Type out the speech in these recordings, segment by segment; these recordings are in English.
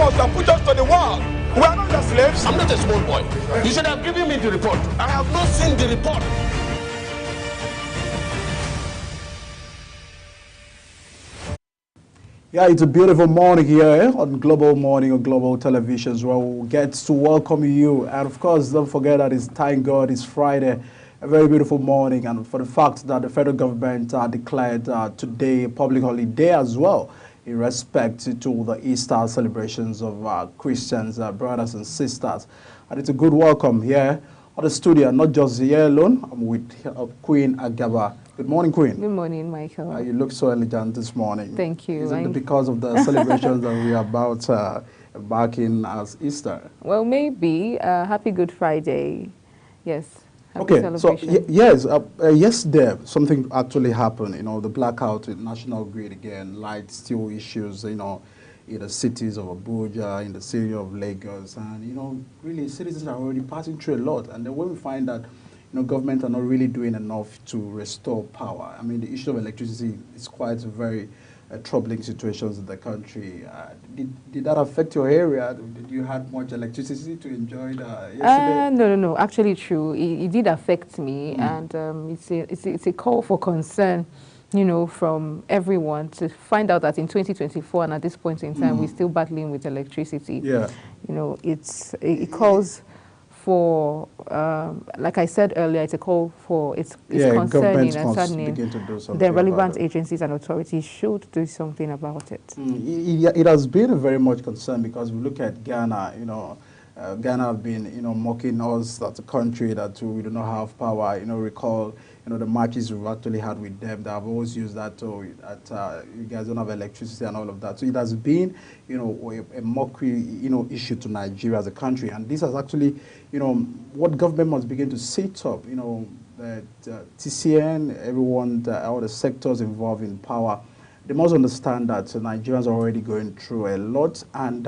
us and put us to the wall. We are not the slaves. I'm not a small boy. You should have given me the report. I have not seen the report. Yeah, it's a beautiful morning here on Global Morning on Global Televisions where we get to welcome you. And of course, don't forget that it's, thank God, it's Friday. A very beautiful morning. And for the fact that the federal government declared today a public holiday as well in respect to the Easter celebrations of Christians, brothers and sisters. And it's a good welcome here at the studio, not just here alone. I'm with Queen Agaba. Good morning, Queen. Good morning, Michael. You look so elegant this morning. Thank you. Is it because of the celebrations that we are about back in as Easter? Well, maybe. Happy Good Friday. Yes. Okay, so yes, yesterday something actually happened. You know, the blackout in National Grid again, light, steel issues. You know, in the cities of Abuja, in the city of Lagos, and you know, really citizens are already passing through a lot. And then when we find that, you know, government are not really doing enough to restore power. I mean, the issue of electricity is quite a very troubling situations in the country. Did that affect your area? Did you have much electricity to enjoy yesterday? No. Actually, true. It did affect me, and it's a call for concern, you know, from everyone to find out that in 2024 and at this point in time, we're still battling with electricity. Yeah. You know, it calls for, like I said earlier, it's a call for, it's concerning and saddening. The relevant agencies and authorities should do something about it. It has been a very much concern because we look at Ghana, you know, Ghana have been, you know, mocking us as a country that we do not have power. You know, recall, you know, the matches we've actually had with them. They have always used that to, you guys don't have electricity and all of that. So it has been, you know, a mockery, you know, issue to Nigeria as a country. And this has actually, you know, what government must begin to set up, you know, TCN, everyone, all the sectors involved in power, they must understand that Nigerians are already going through a lot, and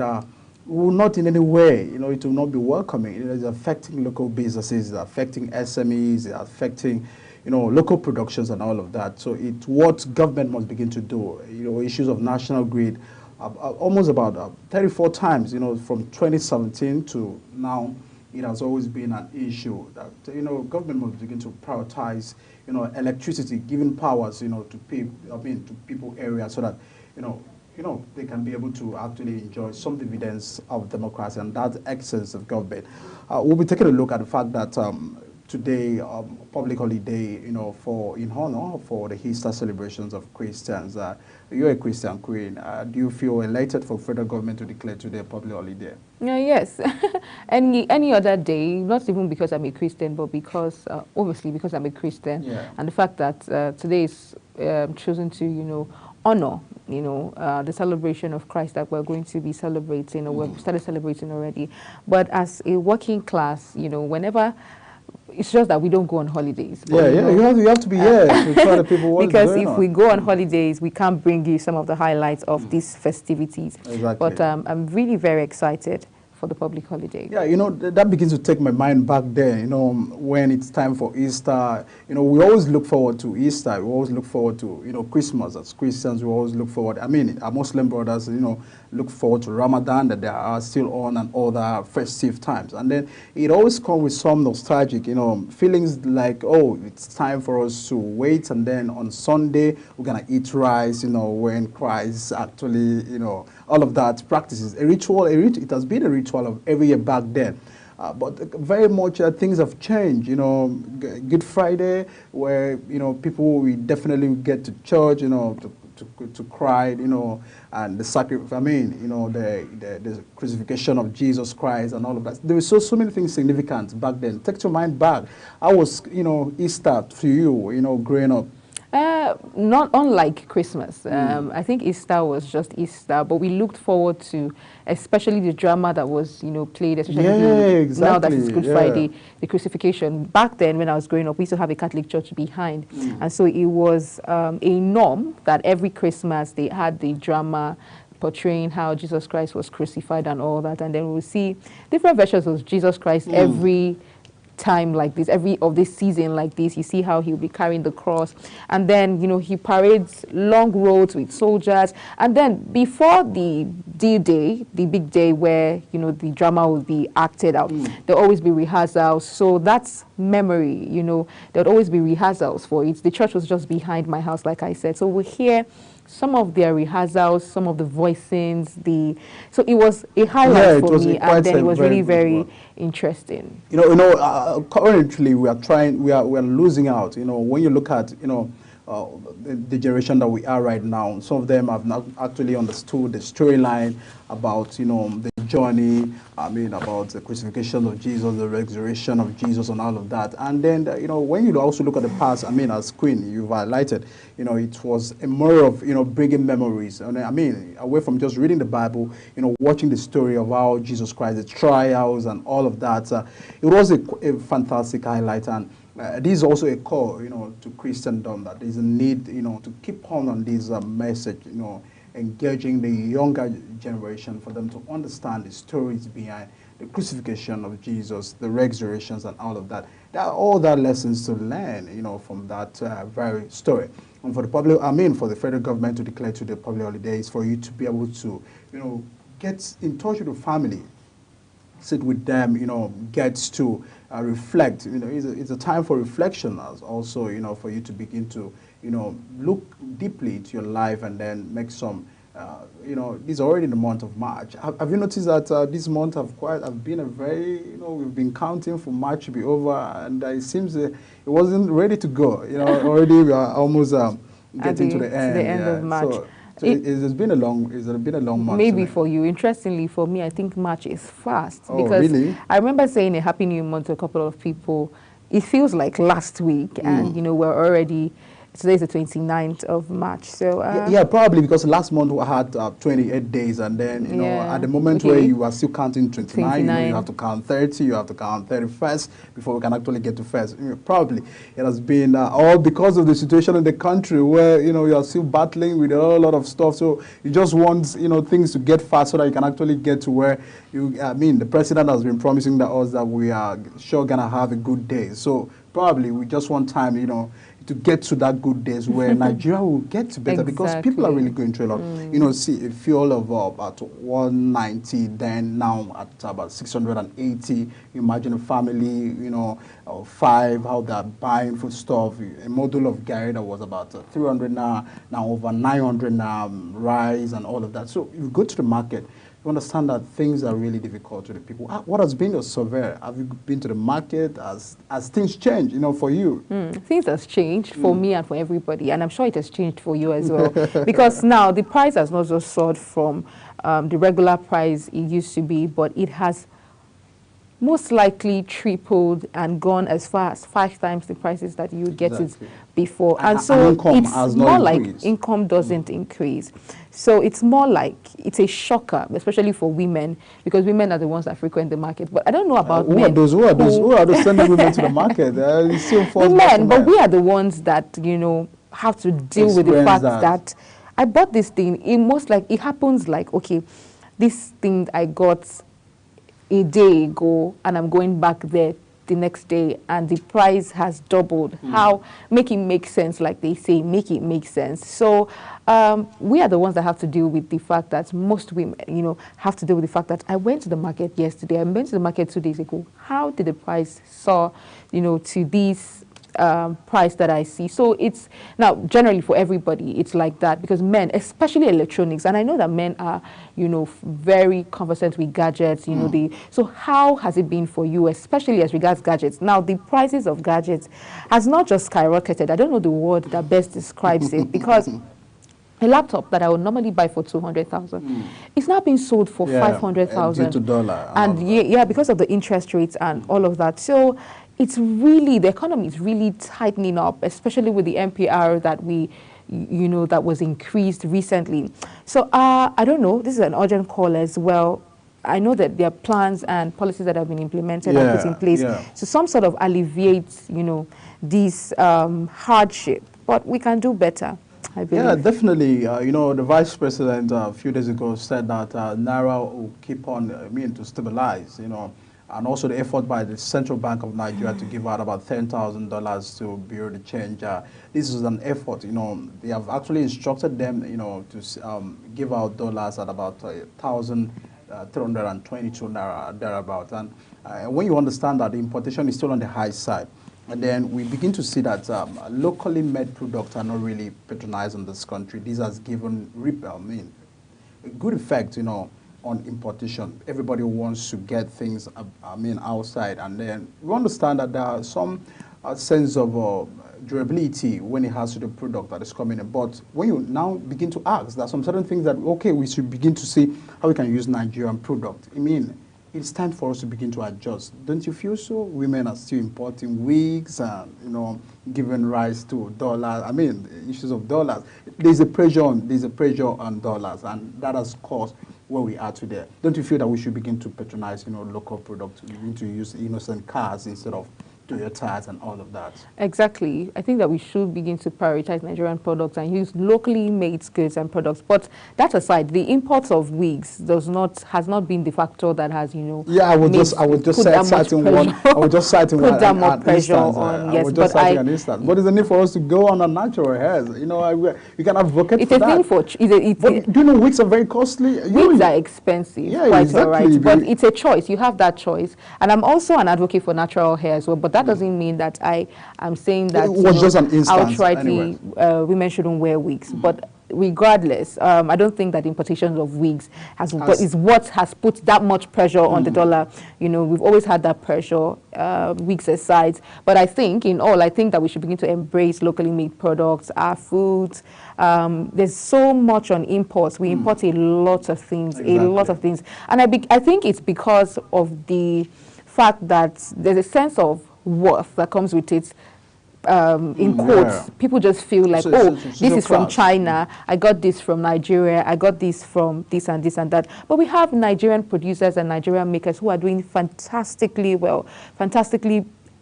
will not in any way, you know, it will not be welcoming. It is affecting local businesses, it's affecting SMEs, it's affecting, you know, local productions and all of that. So it's what government must begin to do. You know, issues of National Grid, almost about 34 times, you know, from 2017 to now, it has always been an issue that, you know, government must begin to prioritize, you know, electricity, giving powers, you know, to people areas so that, you know, they can be able to actually enjoy some dividends of democracy and that excess of government. We'll be taking a look at the fact that today, public holiday, you know, in honor for the Easter celebrations of Christians. You're a Christian, Queen. Do you feel elated for federal government to declare today a public holiday? Yes. any other day, not even because I'm a Christian, but because, obviously, because I'm a Christian. Yeah. And the fact that today is chosen to, you know, honor, you know, the celebration of Christ that we're going to be celebrating, or we've started celebrating already. But as a working class, you know, whenever, it's just that we don't go on holidays. But, you have to be here to tell the people what's because going if on. we go on holidays, we can't bring you some of the highlights of these festivities. Exactly. But I'm really very excited for the public holiday. Yeah, you know, that begins to take my mind back there, you know, when it's time for Easter. You know, we always look forward to Easter. We always look forward to, you know, Christmas. As Christians, we always look forward. I mean, our Muslim brothers, you know, look forward to Ramadan, that they are still on, and other festive times. And then it always comes with some nostalgic, you know, feelings like, oh, it's time for us to wait, and then on Sunday, we're going to eat rice, you know, when Christ actually, you know, all of that practices. A ritual, it has been a ritual of every year back then. But very much things have changed, you know. Good Friday, where, you know, people will definitely get to church, you know, to cry, you know, and the sacrifice, I mean, you know, the crucifixion of Jesus Christ and all of that. There were so many things significant back then. Take your mind back. How was, you know, Easter to you, you know, growing up? Not unlike Christmas. I think Easter was just Easter, but we looked forward to, especially the drama that was, you know, played, especially now that it's Good Friday, the crucifixion. Back then, when I was growing up, we used to have a Catholic church behind, and so it was a norm that every Christmas they had the drama portraying how Jesus Christ was crucified and all that, and then we'll see different versions of Jesus Christ every time like this, every of this season like this, you see how he'll be carrying the cross, and then, you know, he parades long roads with soldiers, and then before the D-Day, the big day where, you know, the drama will be acted out, there'll always be rehearsals. So that's memory, you know, there'll always be rehearsals for it. The church was just behind my house, like I said, so we'll hear some of their rehearsals, some of the voicings, so it was a highlight for me, and then it was really very interesting. You know, currently we are losing out. You know, when you look at, you know, the generation that we are right now, some of them have not actually understood the storyline about, you know, the journey, I mean, about the crucifixion of Jesus, the resurrection of Jesus, and all of that. And then, you know, when you also look at the past, I mean, as Queen, you've highlighted, you know, it was a more of, you know, bringing memories. And I mean, away from just reading the Bible, you know, watching the story of how Jesus Christ, the trials and all of that, it was a fantastic highlight. And this is also a call, you know, to Christendom, that there's a need, you know, to keep on this message, you know, engaging the younger generation for them to understand the stories behind the crucifixion of Jesus, the resurrections, and all of that. There are all that lessons to learn, you know, from that very story. And for the public, I mean, for the federal government to declare today public holidays, for you to be able to, you know, get in touch with the family, sit with them, you know, gets to reflect. You know, it's a time for reflection, as also, you know, for you to begin to, you know, look deeply into your life and then make some, you know, it's already in the month of March. Have you noticed that this month have been a very, you know, we've been counting for March to be over, and it seems it wasn't ready to go. You know, already we are almost getting to the end of March. So it's been a long month. Maybe for you. Interestingly, for me, I think March is fast. Oh, because really? I remember saying a Happy New Month to a couple of people. It feels like last week, and, you know, we're already, today's the 29th of March. So yeah, probably because last month we had 28 days, and then, you know, at the moment where you are still counting 29, you know, you have to count 30, you have to count 31st before we can actually get to first. You know, probably it has been all because of the situation in the country where, you know, you are still battling with a whole lot of stuff. So you just want, you know, things to get fast so that you can actually get to where you, I mean, the president has been promising us that we are sure gonna have a good day. So probably we just want time, you know, to get to that good days where Nigeria will get better, because people are really going through a lot. You know, see a fuel of about 190, then now at about 680. Imagine a family, you know, of 5, how they're buying food stuff. A model of garri that was about 300 now over 900 now, rice and all of that. So you go to the market, you understand that things are really difficult to the people. What has been your survey? Have you been to the market? As things change, you know, for you? Things has changed for me and for everybody, and I'm sure it has changed for you as well. Because now the price has not just soared from the regular price it used to be, but it has most likely tripled and gone as far as 5 times the prices that you get it before. And so it's more like income doesn't increase. So it's more like it's a shocker, especially for women, because women are the ones that frequent the market. But I don't know about men. Who are those sending women to the market? The men, but we are the ones that, you know, have to deal with the fact that I bought this thing. It happens like, okay, this thing I got a day ago, and I'm going back there the next day, and the price has doubled. How? Make it make sense, like they say, make it make sense. So we are the ones that have to deal with the fact that most women, you know, have to deal with the fact that I went to the market yesterday, I went to the market 2 days ago. How did the price soar, you know, to these price that I see? So it's now generally for everybody it's like that, because men, especially electronics, and I know that men are, you know, very conversant with gadgets, you know, so how has it been for you, especially as regards gadgets? Now the prices of gadgets has not just skyrocketed. I don't know the word that best describes it, because a laptop that I would normally buy for 200,000 is now being sold for 500,000 due to dollar, and because of the interest rates and all of that. So it's really, the economy is really tightening up, especially with the MPR that that was increased recently. So I don't know, this is an urgent call as well. I know that there are plans and policies that have been implemented and put in place to some sort of alleviate, you know, this hardship, but we can do better, I believe. Yeah, definitely. You know, the Vice President a few days ago said that Naira will keep on, to stabilize, you know. and also the effort by the Central Bank of Nigeria to give out about $10,000 to bureau de change. This is an effort. They have actually instructed them, to give out dollars at about 1,322 naira thereabout. And when you understand that the importation is still on the high side, and then we begin to see that locally made products are not really patronized in this country. This has given a good effect, on importation. Everybody wants to get things, outside, and then we understand that there are some sense of durability when it has to the product that is coming in. But when you now begin to ask, there are some certain things that, okay, we should begin to see how we can use Nigerian product. It's time for us to begin to adjust. Don't you feel so? Women are still importing wigs and, giving rise to dollars. Issues of dollars. There's a pressure on dollars, and that has caused where we are today. Don't you feel that we should begin to patronize, local products, begin to use innocent cars instead of Toyotas and all of that? Exactly. I think that we should begin to prioritize Nigerian products and use locally made goods and products. But that aside, the import of wigs has not been the factor that has, Yeah, I would just citing one. I would just cite one. Put that more pressure on. Yes, but an instance. What is the need for us to go on our natural hairs? We can advocate for that. Do you know wigs are very costly? Wigs are expensive. Yeah, quite exactly. All right. But it's a choice. You have that choice. And I'm also an advocate for natural hair as well. But that doesn't mean that I am saying that it was just an instance, outrightly women shouldn't wear wigs. But regardless, I don't think that importations of wigs is what has put that much pressure on the dollar. We've always had that pressure, wigs aside. But I think that we should begin to embrace locally made products, our foods. There's so much on imports. We import a lot of things, And I think it's because of the fact that there's a sense of worth that comes with it. In quotes, people just feel like, this is from China, I got this from Nigeria, I got this from this and this and that. But we have Nigerian producers and Nigerian makers who are doing fantastically well,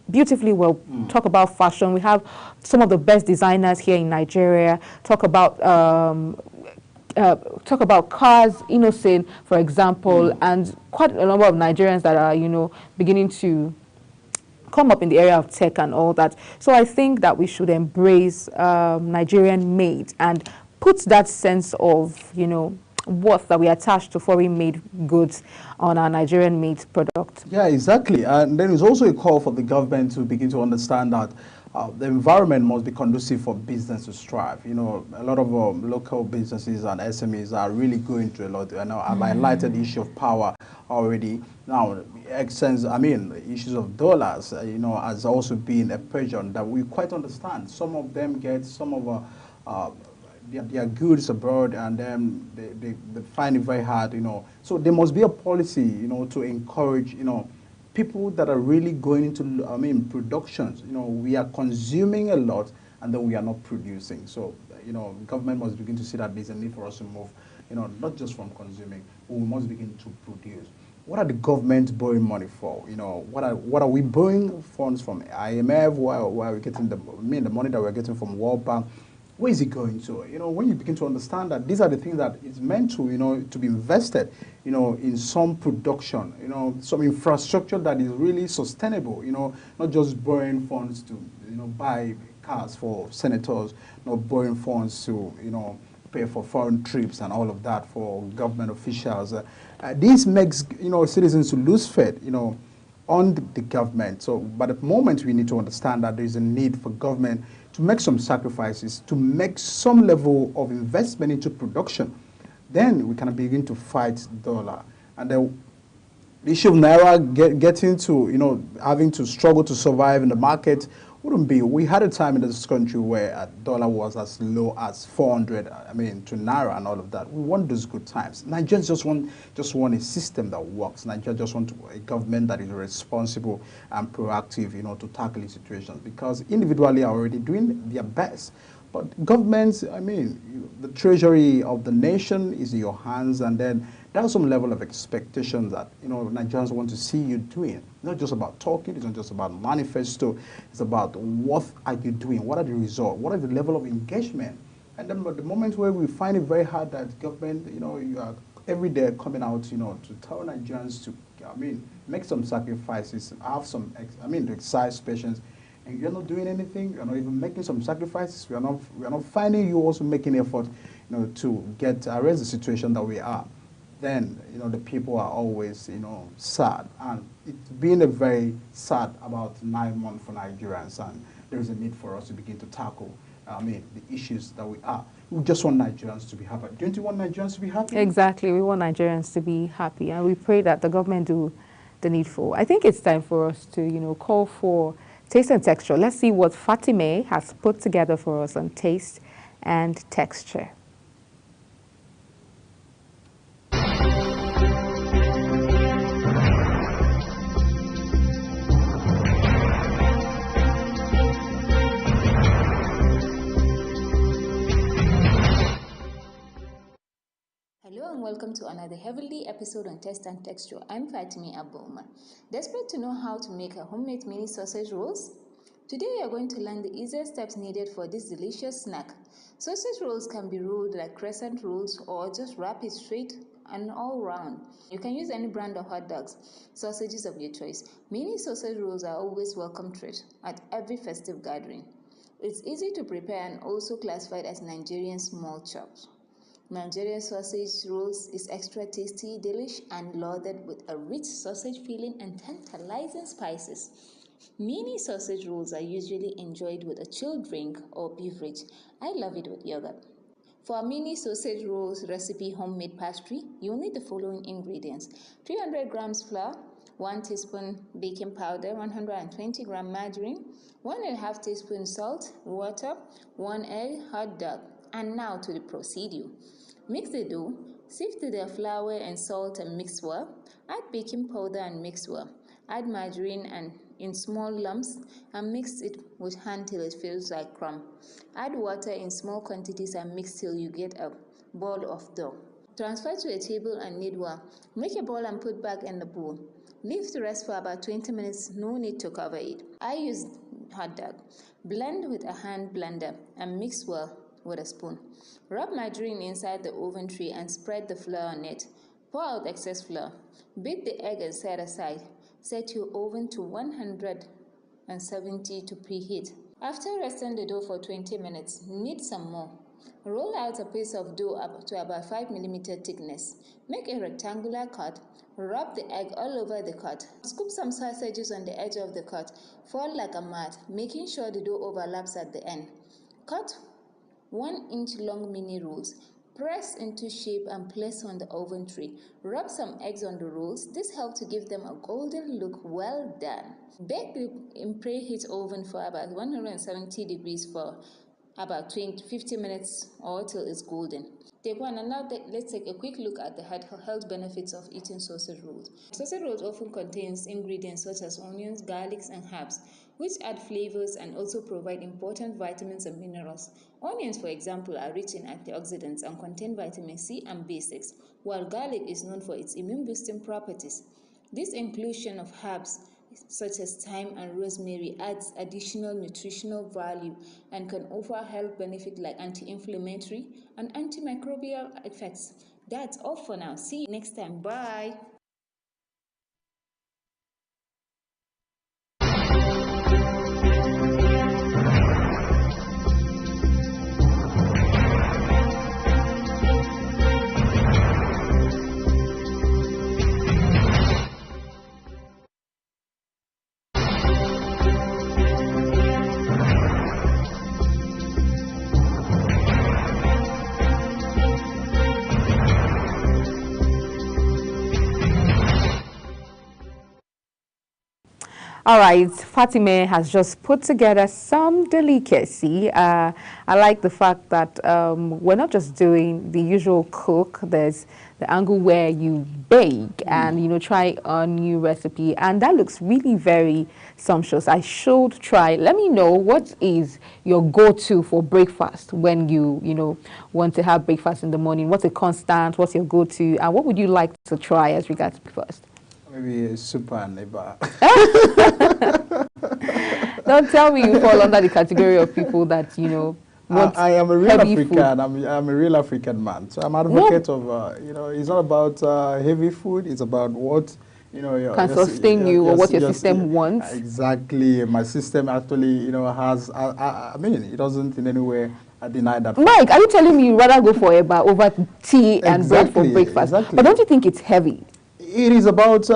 beautifully well. Talk about fashion. We have some of the best designers here in Nigeria. Talk about cars, Innocent, for example, and quite a number of Nigerians that are, beginning to come up in the area of tech and all that. So I think that we should embrace Nigerian made and put that sense of, worth that we attach to foreign made goods on our Nigerian made product. Yeah, exactly. And there is also a call for the government to begin to understand that the environment must be conducive for business to strive. A lot of local businesses and SMEs are really going through a lot. I've highlighted the issue of power already. Now, issues of dollars, has also been a pressure that we quite understand. Some of them get some of their goods abroad, and then they find it very hard, So there must be a policy, to encourage, people that are really going into, productions. We are consuming a lot, and then we are not producing. So, government must begin to see that there's a need for us to move, not just from consuming, but we must begin to produce. What are the government borrowing money for? What are we borrowing funds from IMF? Why are we getting the money that we're getting from World Bank? Where is it going to? When you begin to understand that these are the things that it's meant to, to be invested, in some production, some infrastructure that is really sustainable, not just borrowing funds to, buy cars for senators, not borrowing funds to, pay for foreign trips and all of that for government officials. This makes, citizens to lose faith, on the government. So, but at the moment, we need to understand that there is a need for government to make some sacrifices, to make some level of investment into production. Then we can begin to fight dollar. And the issue of Naira getting to, having to struggle to survive in the market wouldn't be. We had a time in this country where dollar was as low as 400, to Naira and all of that. We want those good times. Nigerians just want a system that works. Nigerians just want a government that is responsible and proactive, to tackle these situations, because individually are already doing their best. But governments, the treasury of the nation is in your hands, and then there's some level of expectation that, Nigerians want to see you doing. It's not just about talking, it's not just about manifesto, it's about what are you doing, what are the results, what are the level of engagement. And then the moment where we find it very hard that government, you are every day coming out, to tell Nigerians to I mean, make some sacrifices, have some, exercise patience, and you're not doing anything, you're not even making some sacrifices, we are not finding you also making effort, to arrest the situation that we are, then, the people are always, sad. And it's been a very sad about 9 months for Nigerians, and there is a need for us to begin to tackle, the issues that we are. We just want Nigerians to be happy. Don't you want Nigerians to be happy? Exactly. We want Nigerians to be happy, and we pray that the government do the needful. I think it's time for us to, call for taste and texture. Let's see what Fatime has put together for us on taste and texture. Hello and welcome to another heavenly episode on Taste and Texture. I'm Fatime Aboma. Desperate to know how to make a homemade mini sausage rolls? Today we are going to learn the easiest steps needed for this delicious snack. Sausage rolls can be rolled like crescent rolls or just wrap it straight and all round. You can use any brand of hot dogs, sausages of your choice. Mini sausage rolls are always welcome treat at every festive gathering. It's easy to prepare and also classified as Nigerian small chops. Nigerian sausage rolls is extra tasty, delish, and loaded with a rich sausage filling and tantalizing spices. Mini sausage rolls are usually enjoyed with a chilled drink or beverage. I love it with yogurt. For a mini sausage rolls recipe homemade pastry, you'll need the following ingredients: 300 grams flour, 1 teaspoon baking powder, 120 gram margarine, 1.5 teaspoon salt, water, 1 egg, hot dog. And now to the procedure. Mix the dough, sift the flour and salt and mix well. Add baking powder and mix well. Add margarine and in small lumps and mix it with hand till it feels like crumb. Add water in small quantities and mix till you get a ball of dough. Transfer to a table and knead well. Make a ball and put back in the bowl. Leave to rest for about 20 minutes, no need to cover it. I use hot dog. Blend with a hand blender and mix well with a spoon. Rub margarine inside the oven tray and spread the flour on it. Pour out excess flour. Beat the egg and set aside. Set your oven to 170 to preheat. After resting the dough for 20 minutes, knead some more. Roll out a piece of dough up to about 5 mm thickness. Make a rectangular cut. Rub the egg all over the cut. Scoop some sausages on the edge of the cut. Fold like a mat, making sure the dough overlaps at the end. Cut 1-inch long mini rolls. Press into shape and place on the oven tray. Rub some eggs on the rolls. This helps to give them a golden look. Well done. Bake in preheat oven for about 170 degrees for about 50 minutes or till it's golden. Take one, and now let's take a quick look at the health benefits of eating sausage rolls. Sausage rolls often contains ingredients such as onions, garlics, and herbs, which add flavors and also provide important vitamins and minerals. Onions, for example, are rich in antioxidants and contain vitamin C and B6, while garlic is known for its immune-boosting properties. This inclusion of herbs such as thyme and rosemary adds additional nutritional value and can offer health benefits like anti-inflammatory and antimicrobial effects. That's all for now. See you next time. Bye. All right, Fatime has just put together some delicacy. I like the fact that we're not just doing the usual cook. There's the angle where you bake and, try a new recipe. And that looks really very sumptuous. I should try. Let me know what is your go-to for breakfast when you, want to have breakfast in the morning. What's a constant? What's your go-to? And what would you like to try as regards breakfast? Maybe super and eba. Don't tell me you fall under the category of people that, I am a real African. I'm a real African man. So I'm an advocate of, it's not about heavy food. It's about what, can sustain you or what your system wants. Exactly. My system actually, has, I mean, it doesn't in any way deny that. Mike, are you telling me you'd rather go for eba over tea and bread for breakfast? Exactly. But don't you think it's heavy? It is about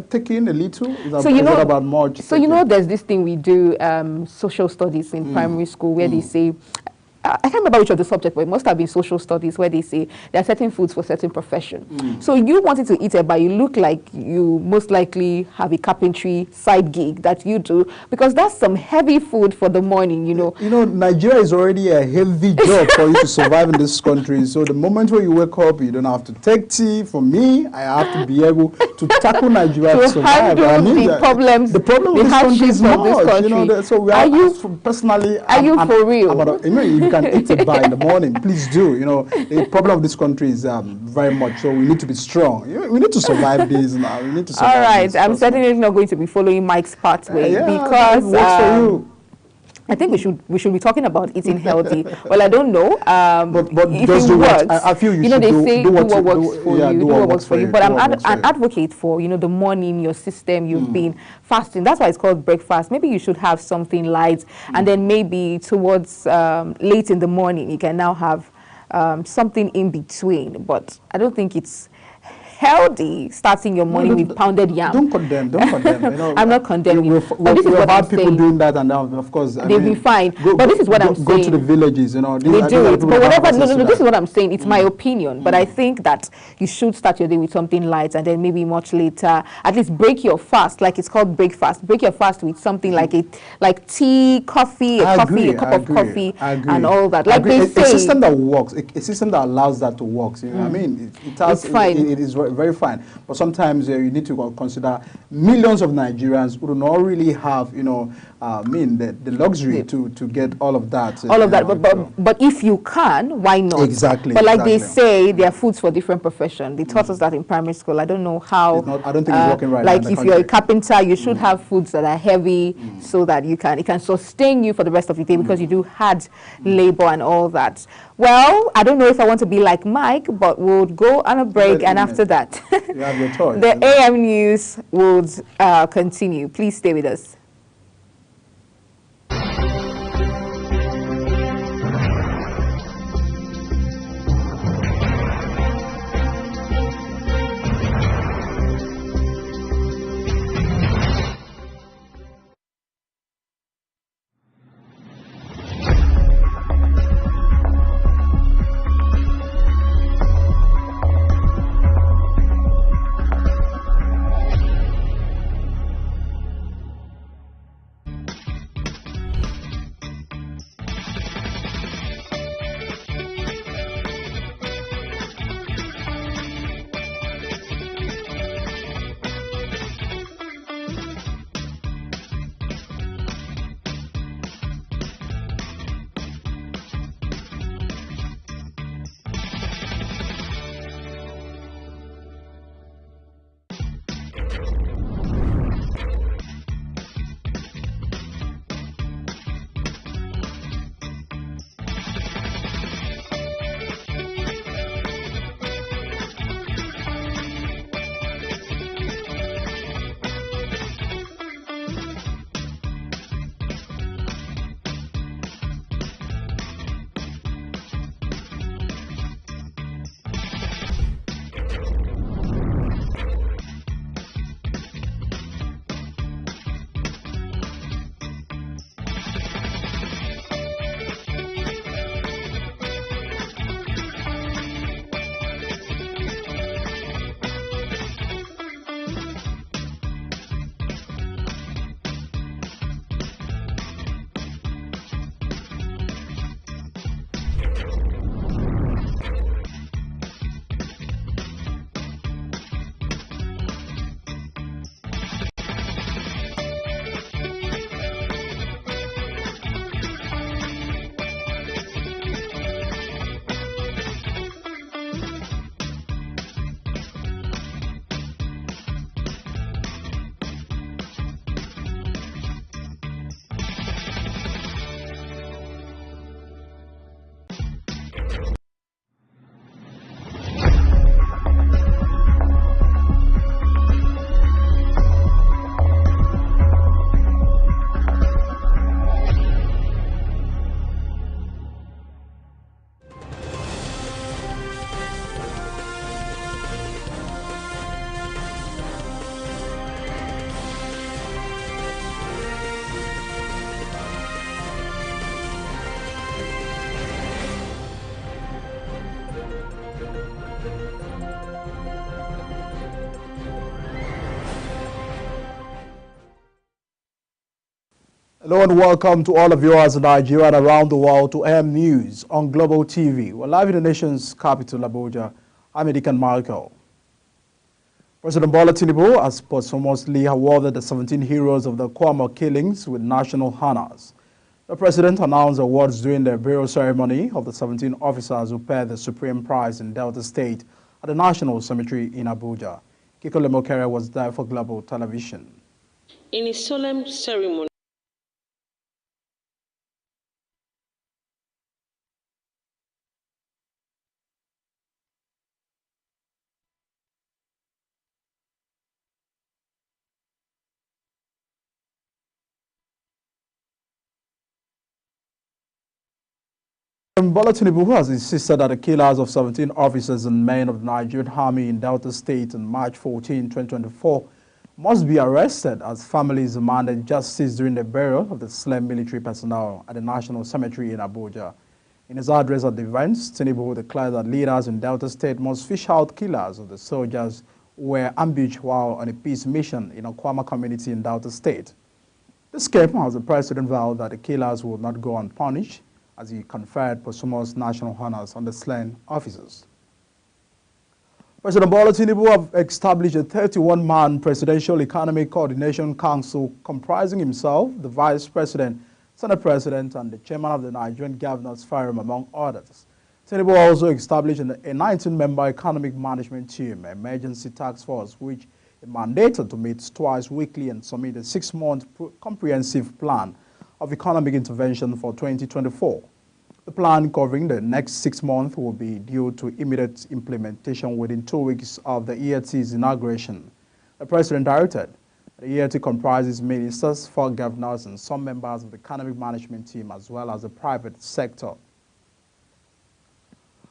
taking a little. It's so not about much. So there's this thing we do, social studies in primary school, where they say, I can't remember which of the subject, but it must have been social studies, where they say there are certain foods for certain profession. So you wanted to eat eba, you look like you most likely have a carpentry side gig that you do, because that's some heavy food for the morning, Nigeria is already a heavy job for you to survive in this country. So the moment when you wake up, you don't have to take tea. For me, I have to be able to tackle Nigeria to survive. The problems, the problem of this country is much. So we personally, are you for real? You can eat eba in the morning, please do. The problem of this country is very much so we need to be strong. We need to survive this now. We need to survive. All right, this, I'm certainly not going to be following Mike's pathway because it works for you. I think we should be talking about eating healthy. Well, I don't know. But if just it do works, what I feel you should they do. say Do what works for you. Do what works for you. But I'm an advocate for the morning, your system. You've been fasting. That's why it's called breakfast. Maybe you should have something light, and then maybe towards late in the morning you can now have something in between. But I don't think it's healthy starting your morning with pounded yam. Don't condemn. I'm not condemning. But this is what I'm people saying. Doing that, and of course they've been fine. But this is what I'm saying. Go to the villages, They do it. But whatever. No. This is what I'm saying. It's my opinion. But I think that you should start your day with something light, and then maybe much later, at least break your fast, like it's called breakfast. Break your fast with something like tea, coffee, a cup of coffee, and all that. Like they say, a system that works, a system that allows that to work. I mean, it's fine. It is very fine, but sometimes you need to consider millions of Nigerians who do not really have, the luxury to get all of that. But if you can, why not? Exactly. But like they say, there are foods for different professions. They taught us that in primary school. I don't know how. I don't think it's working right now. Like if you're a carpenter, you should have foods that are heavy so that it can sustain you for the rest of the day because you do hard labor and all that. Well, I don't know if I want to be like Mike, but we'll go on a break, and after that, you have your choice. The AM News would continue. Please stay with us. Hello and welcome to all of viewers in Nigeria and around the world to AM News on Global TV. We're live in the nation's capital, Abuja. I'm Edikan Michael. President Bola Tinubu has posthumously awarded the 17 heroes of the Kwama killings with national honors. The president announced awards during the burial ceremony of the 17 officers who paid the supreme prize in Delta State at the National Cemetery in Abuja. Kiko Lemokere was there for Global Television. In a solemn ceremony, Bola Tinubu has insisted that the killers of 17 officers and men of the Nigerian Army in Delta State on March 14, 2024 must be arrested as families demanded justice during the burial of the slain military personnel at the National Cemetery in Abuja. In his address at the event, Tinubu declared that leaders in Delta State must fish out killers of the soldiers who were ambushed while on a peace mission in Okwama community in Delta State. This came as the president vowed that the killers would not go unpunished, as he conferred posthumous national honors on the slain officers. President Bola Tinubu have established a 31-man Presidential Economic Coordination Council comprising himself, the Vice President, Senate President, and the Chairman of the Nigerian Governors Forum, among others. Tinubu also established a 19-member Economic Management Team, an emergency task force, which is mandated to meet twice weekly and submit a 6-month comprehensive plan of economic intervention for 2024. The plan covering the next 6 months will be due to immediate implementation within 2 weeks of the EAT's inauguration. The president directed. The EAT comprises ministers, 4 governors, and some members of the economic management team, as well as the private sector.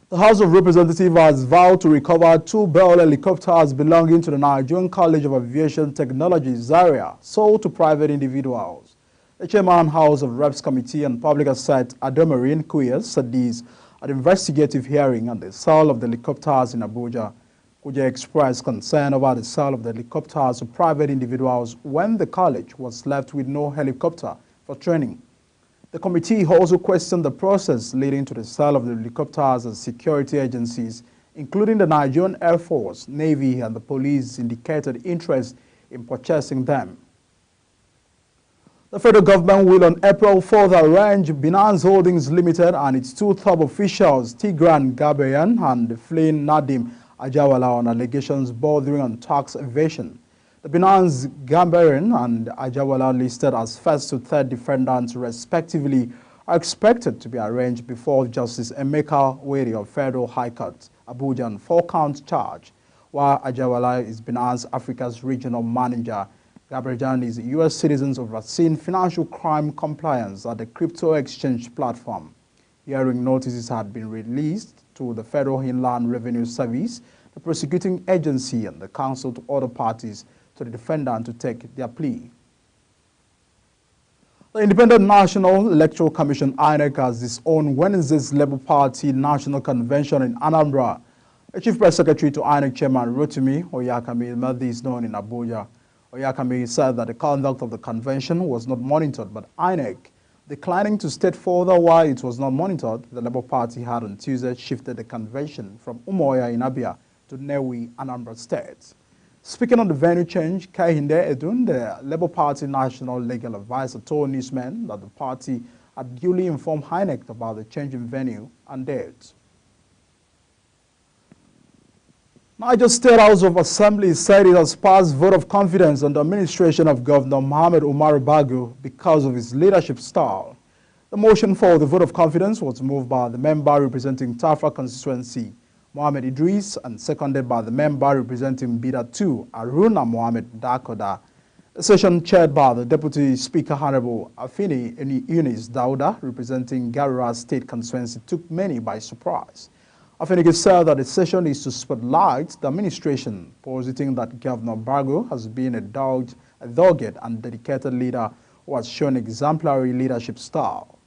The House of Representatives has vowed to recover 2 Bell helicopters belonging to the Nigerian College of Aviation Technology, Zaria, sold to private individuals. The Chairman House of Reps Committee on Public Asset, Adomarine Kuyas, said this at investigative hearing on the sale of the helicopters in Abuja. Kuya expressed concern over the sale of the helicopters to private individuals when the college was left with no helicopter for training. The committee also questioned the process leading to the sale of the helicopters as security agencies, including the Nigerian Air Force, Navy, and the police, indicated interest in purchasing them. The federal government will on April 4th arrange Binance Holdings Limited and its 2 top officials, Tigran Gabriyan and Flynn Nadim Ajawala, on allegations bordering on tax evasion. The Binance Gabriyan and Ajawala, listed as first to third defendants respectively, are expected to be arraigned before Justice Emeka Weri of Federal High Court, Abuja, on 4-count charge, while Ajawala is Binance Africa's regional manager. Gabriel is a U.S. citizen overseeing financial crime compliance at the crypto exchange platform. Hearing notices had been released to the Federal Inland Revenue Service, the prosecuting agency, and the counsel to other parties to the defendant to take their plea. The Independent National Electoral Commission, INEC, has disowned Wednesday's Labour Party National Convention in Anambra. The Chief Press Secretary to INEC Chairman Rotimi Oyakami made this known in Abuja. Oyakami said that the conduct of the convention was not monitored, but INEC, declining to state further why it was not monitored, the Labour Party had on Tuesday shifted the convention from Umuahia in Abia to Nnewi, Anambra State. Speaking on the venue change, Kehinde Edun, the Labour Party National Legal Advisor, told newsmen that the party had duly informed INEC about the change in venue and date. Niger State House of Assembly said it has passed vote of confidence on the administration of Governor Mohamed Umar Bago because of his leadership style. The motion for the vote of confidence was moved by the member representing Tafra constituency, Mohamed Idris, and seconded by the member representing Bida 2, Aruna Mohamed Dakoda. The session chaired by the Deputy Speaker Honorable Afini Eunice Dauda, representing Garura State constituency, took many by surprise. Afenike said that the session is to spotlight the administration, positing that Governor Bago has been a dogged and dedicated leader who has shown exemplary leadership style.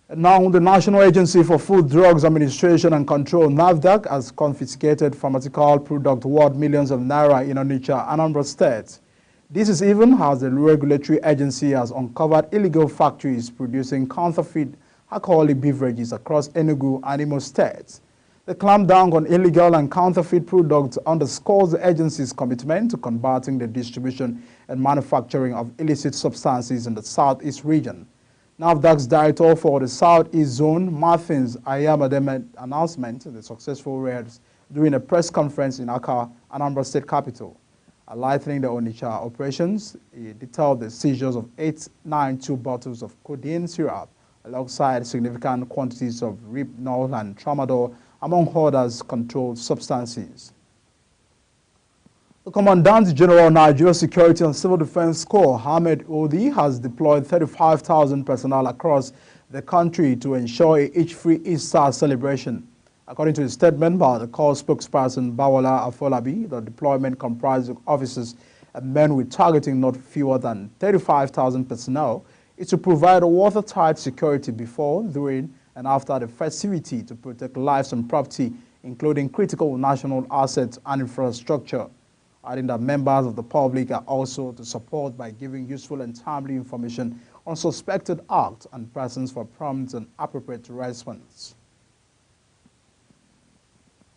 And now, the National Agency for Food, Drugs Administration and Control, NAFDAC, has confiscated pharmaceutical product worth millions of naira in Onitsha, Anambra State. This is even as the regulatory agency has uncovered illegal factories producing counterfeit alcoholic beverages across Enugu and Imo states. The clampdown on illegal and counterfeit products underscores the agency's commitment to combating the distribution and manufacturing of illicit substances in the Southeast region. NAFDAC's director for the Southeast Zone, Martins Ayamade, made announcement of the successful raids during a press conference in Accra, Anambra State capital. Lightening the Onitsha operations, he detailed the seizures of 892 bottles of codeine syrup alongside significant quantities of Rohypnol and Tramadol, among others controlled substances. The Commandant General of Nigeria Security and Civil Defense Corps, Ahmed Odi, has deployed 35,000 personnel across the country to ensure a hitch-free Easter celebration. According to a statement by the Corps spokesperson Bawola Afolabi, the deployment comprises officers and men with targeting not fewer than 35,000 personnel is to provide a watertight security before, during, and after the festivity to protect lives and property, including critical national assets and infrastructure. Adding that members of the public are also to support by giving useful and timely information on suspected acts and persons for prompt and appropriate response.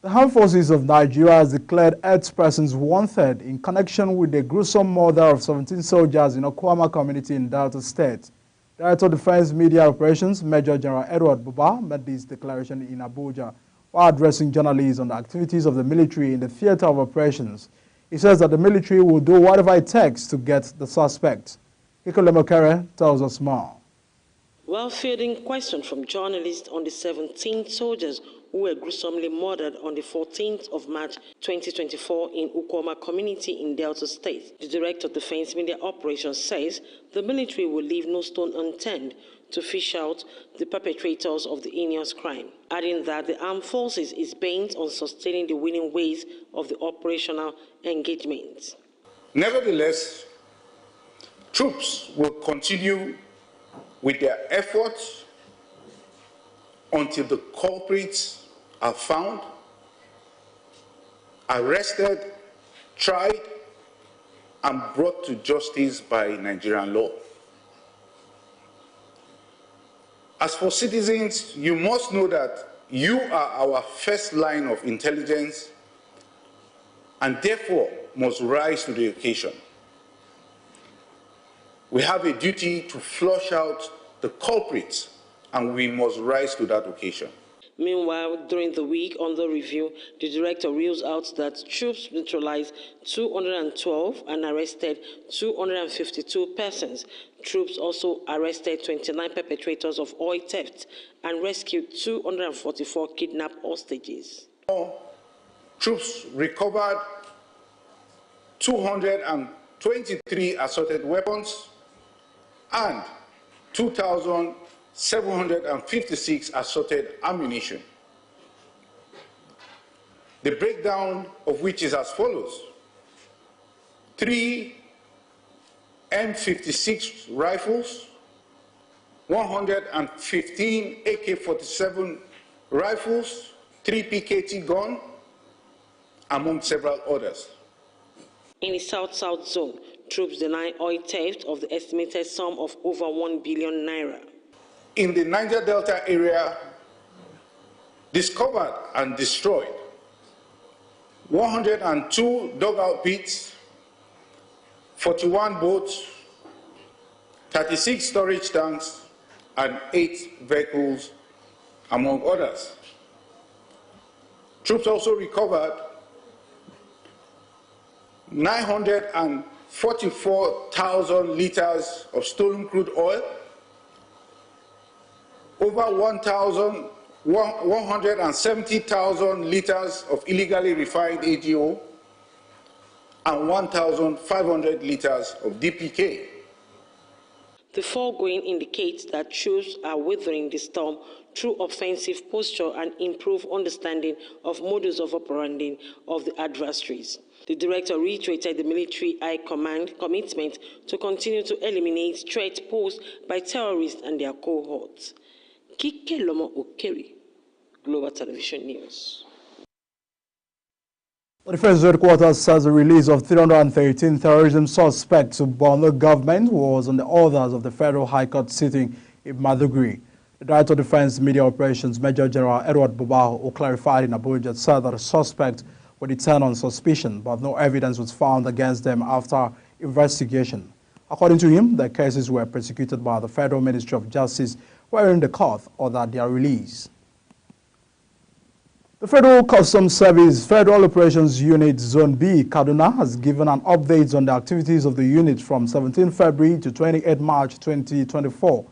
The Armed Forces of Nigeria has declared 8 persons wanted in connection with the gruesome murder of 17 soldiers in Okwama community in Delta State. Director of Defense Media Operations, Major General Edward Buba, made this declaration in Abuja while addressing journalists on the activities of the military in the theater of operations. He says that the military will do whatever it takes to get the suspect. Kiko Lemokere tells us more. While fielding questions from journalists on the 17 soldiers who were gruesomely murdered on the 14th of March 2024 in Ukwama community in Delta State, the Director of Defense Media Operations says the military will leave no stone unturned to fish out the perpetrators of the heinous crime, adding that the armed forces is bent on sustaining the winning ways of the operational engagement. Nevertheless, troops will continue with their efforts until the culprits are found, arrested, tried, and brought to justice by Nigerian law. As for citizens, you must know that you are our first line of intelligence and therefore must rise to the occasion. We have a duty to flush out the culprits, and we must rise to that occasion. Meanwhile, during the week under review, the director rules out that troops neutralized 212 and arrested 252 persons. Troops also arrested 29 perpetrators of oil theft and rescued 244 kidnapped hostages. Troops recovered 223 assaulted weapons and 2,756 assorted ammunition. The breakdown of which is as follows: 3 M56 rifles, 115 AK-47 rifles, 3 PKT gun, among several others. In the South-South zone, troops deny oil theft of the estimated sum of over 1 billion naira. In the Niger Delta area, discovered and destroyed 102 dugout pits, 41 boats, 36 storage tanks, and 8 vehicles, among others. Troops also recovered 944,000 liters of stolen crude oil, over 170,000 liters of illegally refined AGO, and 1,500 liters of DPK. The foregoing indicates that troops are weathering the storm through offensive posture and improved understanding of modus of operandi of the adversaries. The director reiterated the military high command commitment to continue to eliminate threats posed by terrorists and their cohorts. Kike Lomo Okeri, Global Television News. The Defense Headquarters says the release of 313 terrorism suspects to Borno government was on the orders of the Federal High Court sitting in Maiduguri. The Director of Defense Media Operations, Major General Edward Buba, who clarified in Abuja, said that the suspects were detained on suspicion, but no evidence was found against them after investigation. According to him, the cases were prosecuted by the Federal Ministry of Justice, wherein the court ordered their release. The Federal Customs Service Federal Operations Unit Zone B, Kaduna, has given an update on the activities of the unit from 17 February to 28 March 2024,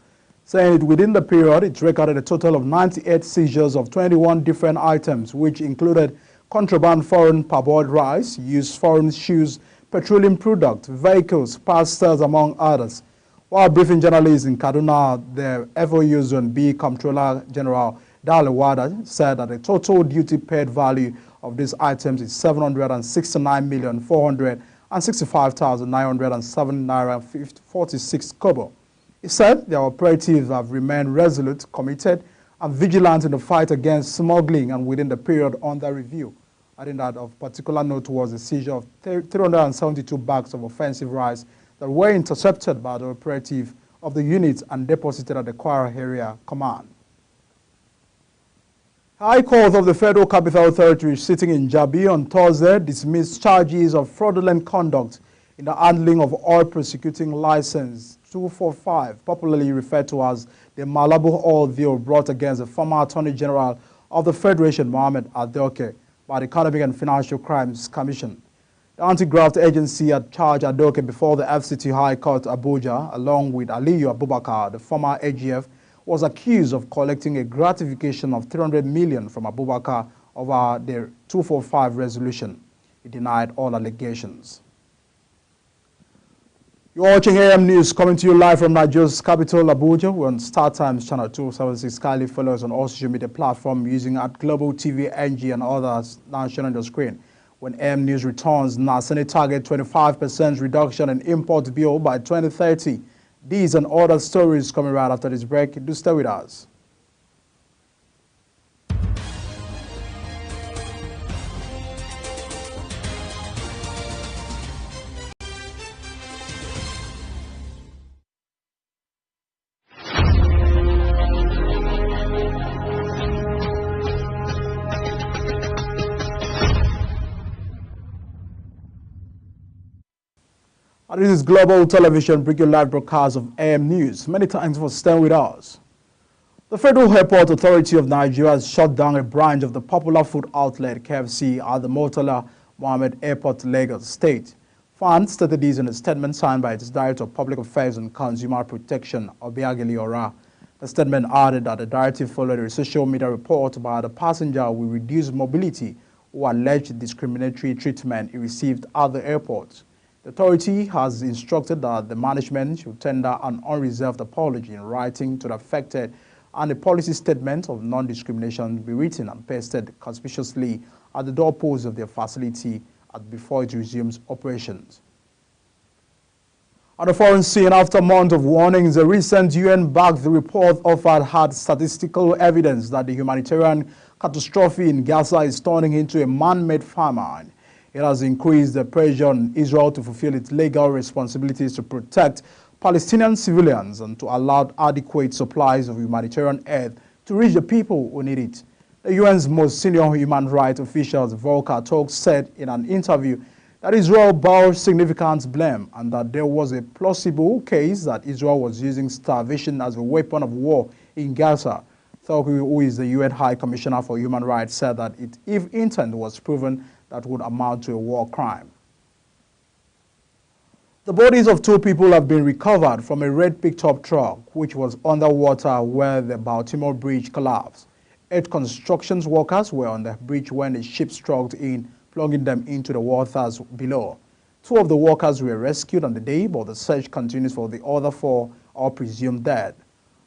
saying that within the period, it recorded a total of 98 seizures of 21 different items, which included contraband foreign parboiled rice, used foreign shoes, petroleum products, vehicles, pastels, among others. While briefing journalists in Kaduna, the FOU Zone B Comptroller General Dalewada said that the total duty paid value of these items is 769,465,907 naira 46 kobo. He said their operatives have remained resolute, committed, and vigilant in the fight against smuggling and within the period under review. Adding that of particular note was the seizure of 372 bags of offensive rice that were intercepted by the operative of the unit and deposited at the Kwara Area Command. High Court of the Federal Capital Territory sitting in Jabi on Thursday dismissed charges of fraudulent conduct in the handling of oil prosecuting license 245, popularly referred to as the Malabo oil deal brought against the former Attorney General of the Federation, Mohammed Adeoke, by the Economic and Financial Crimes Commission. The anti-graft agency had charged Adeoke before the FCT High Court Abuja, along with Aliyu Abubakar, the former AGF, was accused of collecting a gratification of 300 million from Abubakar over the 245 resolution. He denied all allegations. You're watching AM News coming to you live from Nigeria's capital, Abuja. We're on Star Times Channel 276. Kindly follow us on all social media platforms using @Global TV NG and others now shown on the screen. When AM News returns, Nasene target 25% reduction in import bill by 2030. These and other stories coming right after this break. Do stay with us. This is Global Television, bringing live broadcast of AM News. Many thanks for staying with us. The Federal Airport Authority of Nigeria has shut down a branch of the popular food outlet KFC at the Murtala Mohammed Airport, Lagos State. Fans stated this in a statement signed by its Director of Public Affairs and Consumer Protection, Obiageli Ora. The statement added that the directive followed a social media report by the passenger with reduced mobility who alleged discriminatory treatment he received at the airport. The authority has instructed that the management should tender an unreserved apology in writing to the affected and a policy statement of non-discrimination be written and pasted conspicuously at the doorpost of their facility before it resumes operations. On the foreign scene, after a month of warnings, a recent UN-backed report offered had statistical evidence that the humanitarian catastrophe in Gaza is turning into a man-made famine. It has increased the pressure on Israel to fulfill its legal responsibilities to protect Palestinian civilians and to allow adequate supplies of humanitarian aid to reach the people who need it. The UN's most senior human rights official, Volker Turk, said in an interview that Israel bore significant blame and that there was a plausible case that Israel was using starvation as a weapon of war in Gaza. Turk, who is the UN High Commissioner for Human Rights, said that if intent was proven, that would amount to a war crime. The bodies of 2 people have been recovered from a red pickup truck which was underwater where the Baltimore Bridge collapsed. 8 construction workers were on the bridge when a ship struck in, plunging them into the waters below. 2 of the workers were rescued on the day, but the search continues for the other 4, all presumed dead.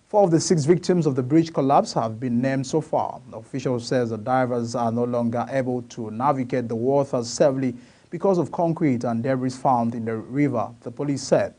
4 of the 6 victims of the bridge collapse have been named so far. The official says the divers are no longer able to navigate the waters safely because of concrete and debris found in the river, the police said.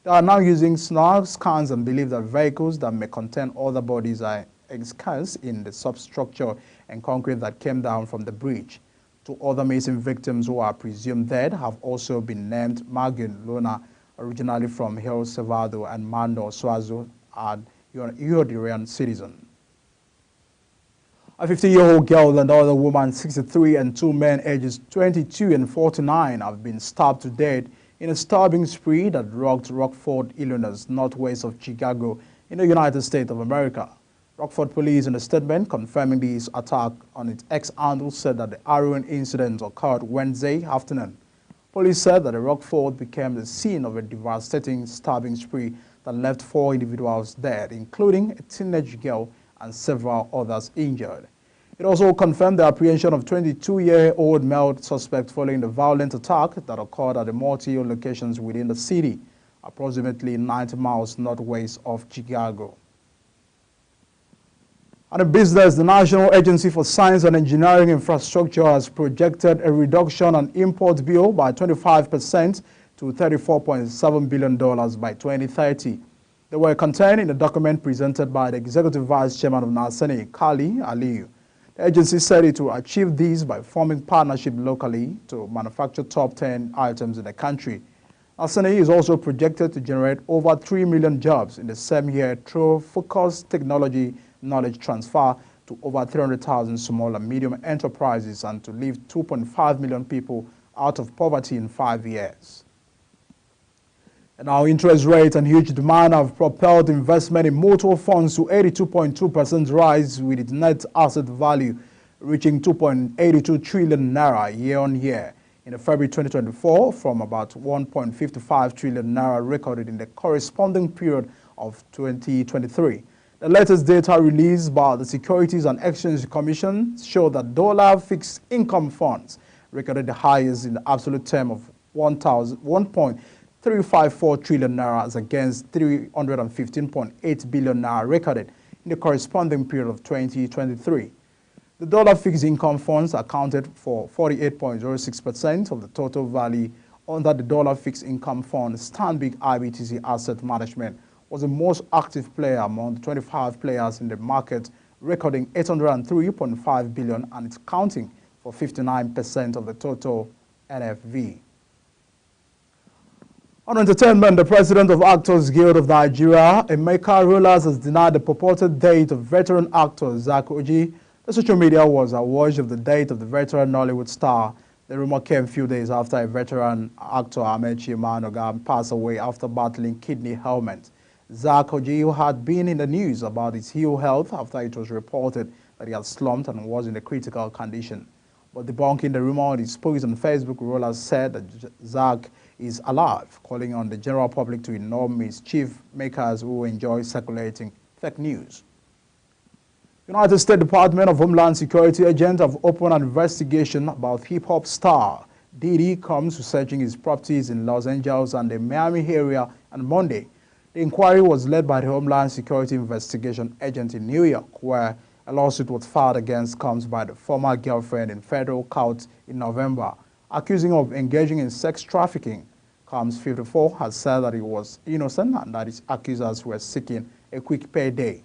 They are now using sonar scans and believe that vehicles that may contain other bodies are ensconced in the substructure and concrete that came down from the bridge. Two other missing victims who are presumed dead have also been named Magun Luna, originally from El Salvador, and Mando Suazo, an Honduran citizen. A 50-year-old girl and another woman, 63, and two men ages 22 and 49 have been stabbed to death in a stabbing spree that rocked Rockford, Illinois, northwest of Chicago, in the United States of America. Rockford police, in a statement confirming this attack on its X-handle, said that the harrowing incident occurred Wednesday afternoon. Police said that the Rockford became the scene of a devastating stabbing spree that left 4 individuals dead, including a teenage girl and several others injured. It also confirmed the apprehension of 22-year-old male suspect following the violent attack that occurred at the multiple locations within the city, approximately 90 miles northwest of Chicago. And in business, the National Agency for Science and Engineering Infrastructure has projected a reduction on import bill by 25% to $34.7 billion by 2030. They were contained in a document presented by the Executive Vice Chairman of NASENI, Kali Aliyu. The agency said it will achieve this by forming partnership locally to manufacture top 10 items in the country. NASENI is also projected to generate over 3 million jobs in the same year through focused technology knowledge transfer to over 300,000 small and medium enterprises and to lift 2.5 million people out of poverty in 5 years. And our interest rate and huge demand have propelled investment in mutual funds to 82.2% rise, with its net asset value reaching 2.82 trillion naira year on year in February 2024 from about 1.55 trillion naira recorded in the corresponding period of 2023. The latest data released by the Securities and Exchange Commission showed that dollar fixed income funds recorded the highest in the absolute term of 1.354 trillion naira as against 315.8 billion naira recorded in the corresponding period of 2023. The dollar fixed income funds accounted for 48.06% of the total value under the dollar fixed income fund. Stanbic IBTC Asset Management was the most active player among the 25 players in the market, recording 803.5 billion and it's accounting for 59% of the total NFV. On entertainment, the president of Actors Guild of Nigeria, Emeka Rollas, has denied the purported date of veteran actor Zach Oji. The social media was awash of the date of the veteran Nollywood star. The rumor came a few days after a veteran actor, Amechi Manoga, passed away after battling kidney ailment. Zach Oji, who had been in the news about his ill health after it was reported that he had slumped and was in a critical condition. But debunking the rumor on his post on Facebook, Rollas said that Zach is alive, calling on the general public to ignore mischief makers who enjoy circulating fake news. United States Department of Homeland Security agents have opened an investigation about hip-hop star Diddy Combs researching his properties in Los Angeles and the Miami area on Monday. The inquiry was led by the Homeland Security Investigation Agent in New York, where a lawsuit was filed against Combs by the former girlfriend in federal court in November, accusing him of engaging in sex trafficking. Combs, 54, has said that he was innocent and that his accusers were seeking a quick payday.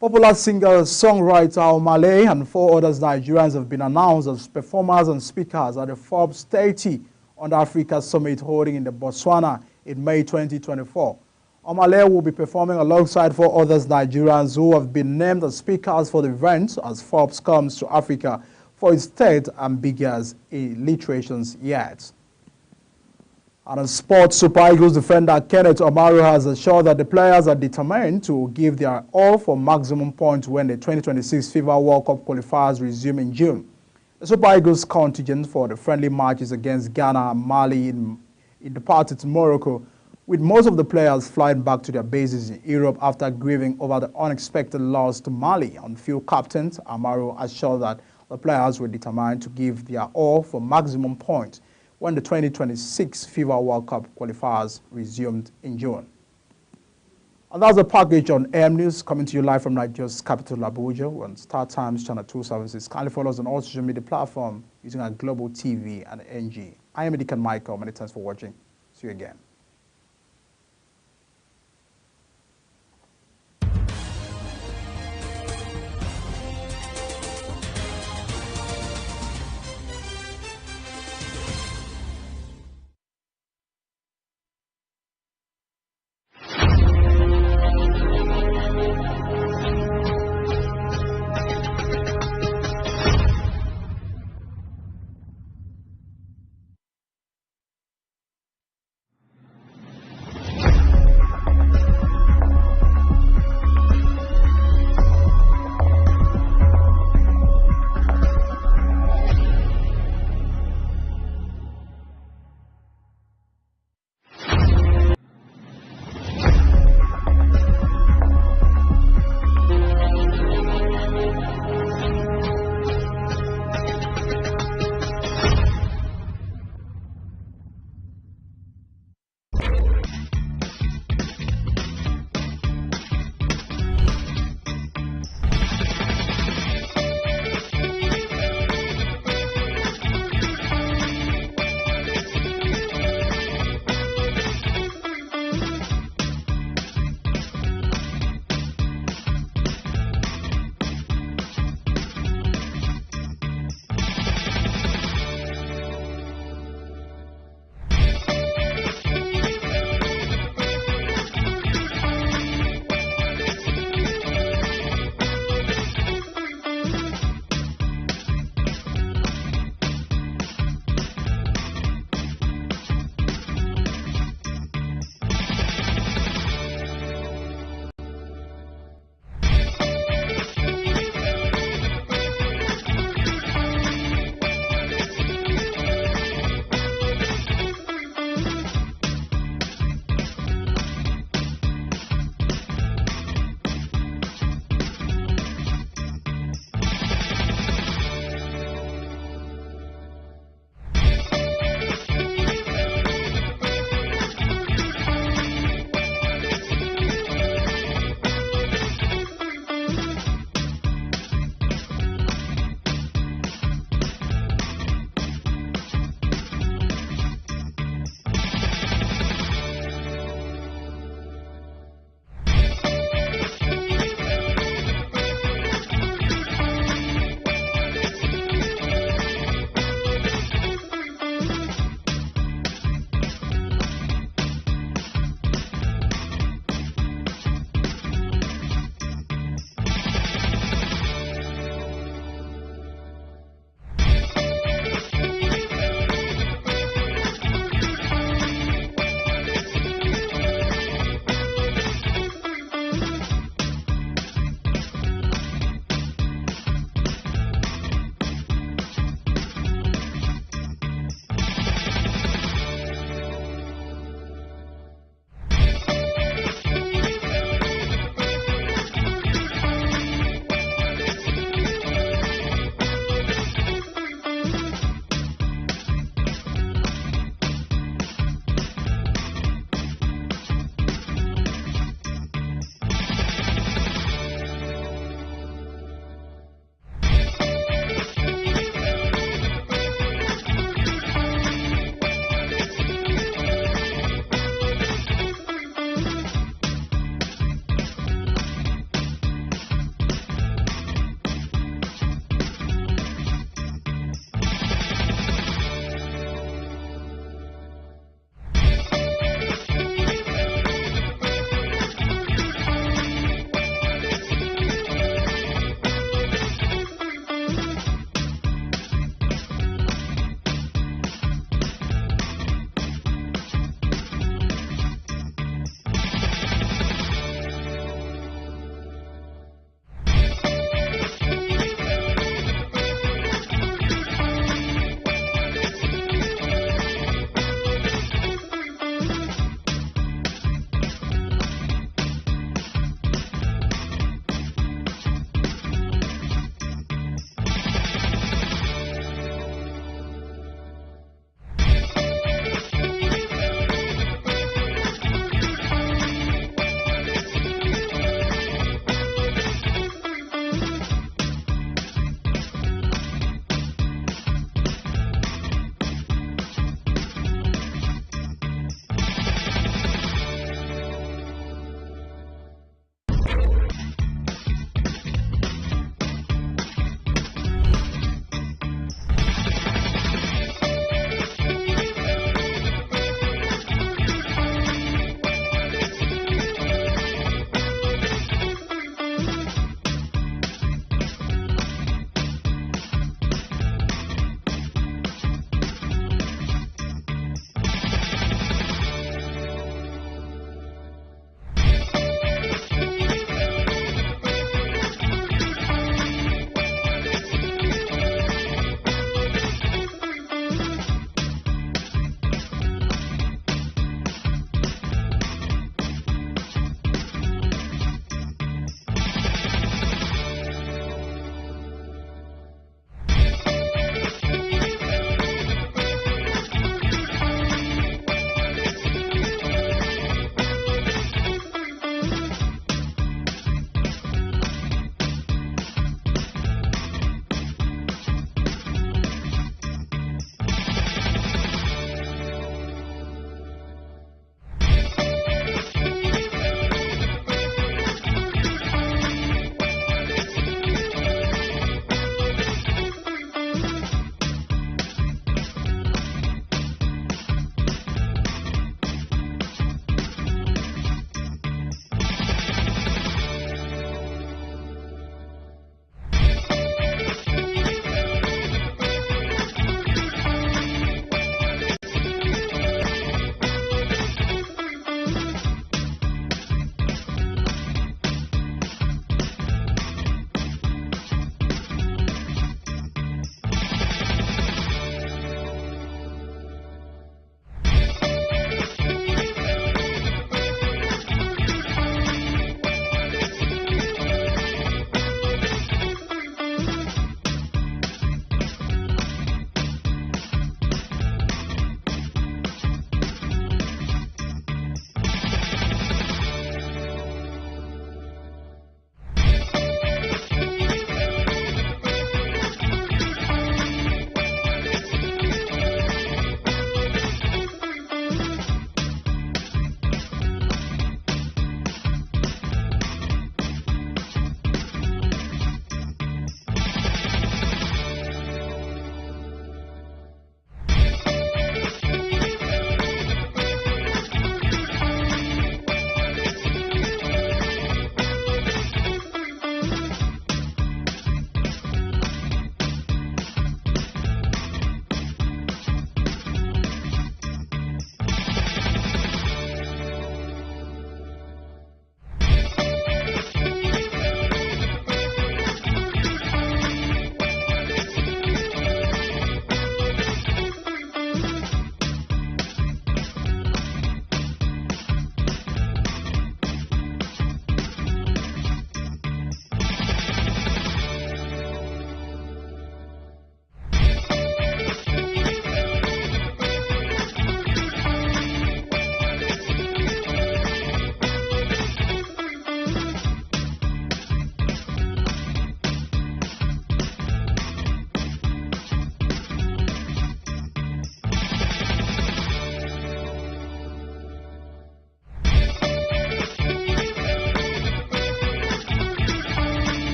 Popular singer-songwriter Omah and 4 others Nigerians have been announced as performers and speakers at the Forbes 30 on Africa Summit holding in the Botswana in May 2024. Omah will be performing alongside 4 others Nigerians who have been named as speakers for the event as Forbes comes to Africa for its 3rd and biggest alliterations yet. And in sports, Super Eagles defender Kenneth Omaru has assured that the players are determined to give their all for maximum points when the 2026 FIFA World Cup qualifiers resume in June. The Super Eagles contingent for the friendly matches against Ghana and Mali departed to Morocco, with most of the players flying back to their bases in Europe after grieving over the unexpected loss to Mali. On field captains, Omaru assured that the players were determined to give their all for maximum points when the 2026 FIFA World Cup qualifiers resumed in June. And that's the package on AM News, coming to you live from Nigeria's capital, Abuja, on Star Times Channel 276. Kindly follow us on all social media platforms using our Global TV and NG. I am Edikan Michael. Many thanks for watching. See you again.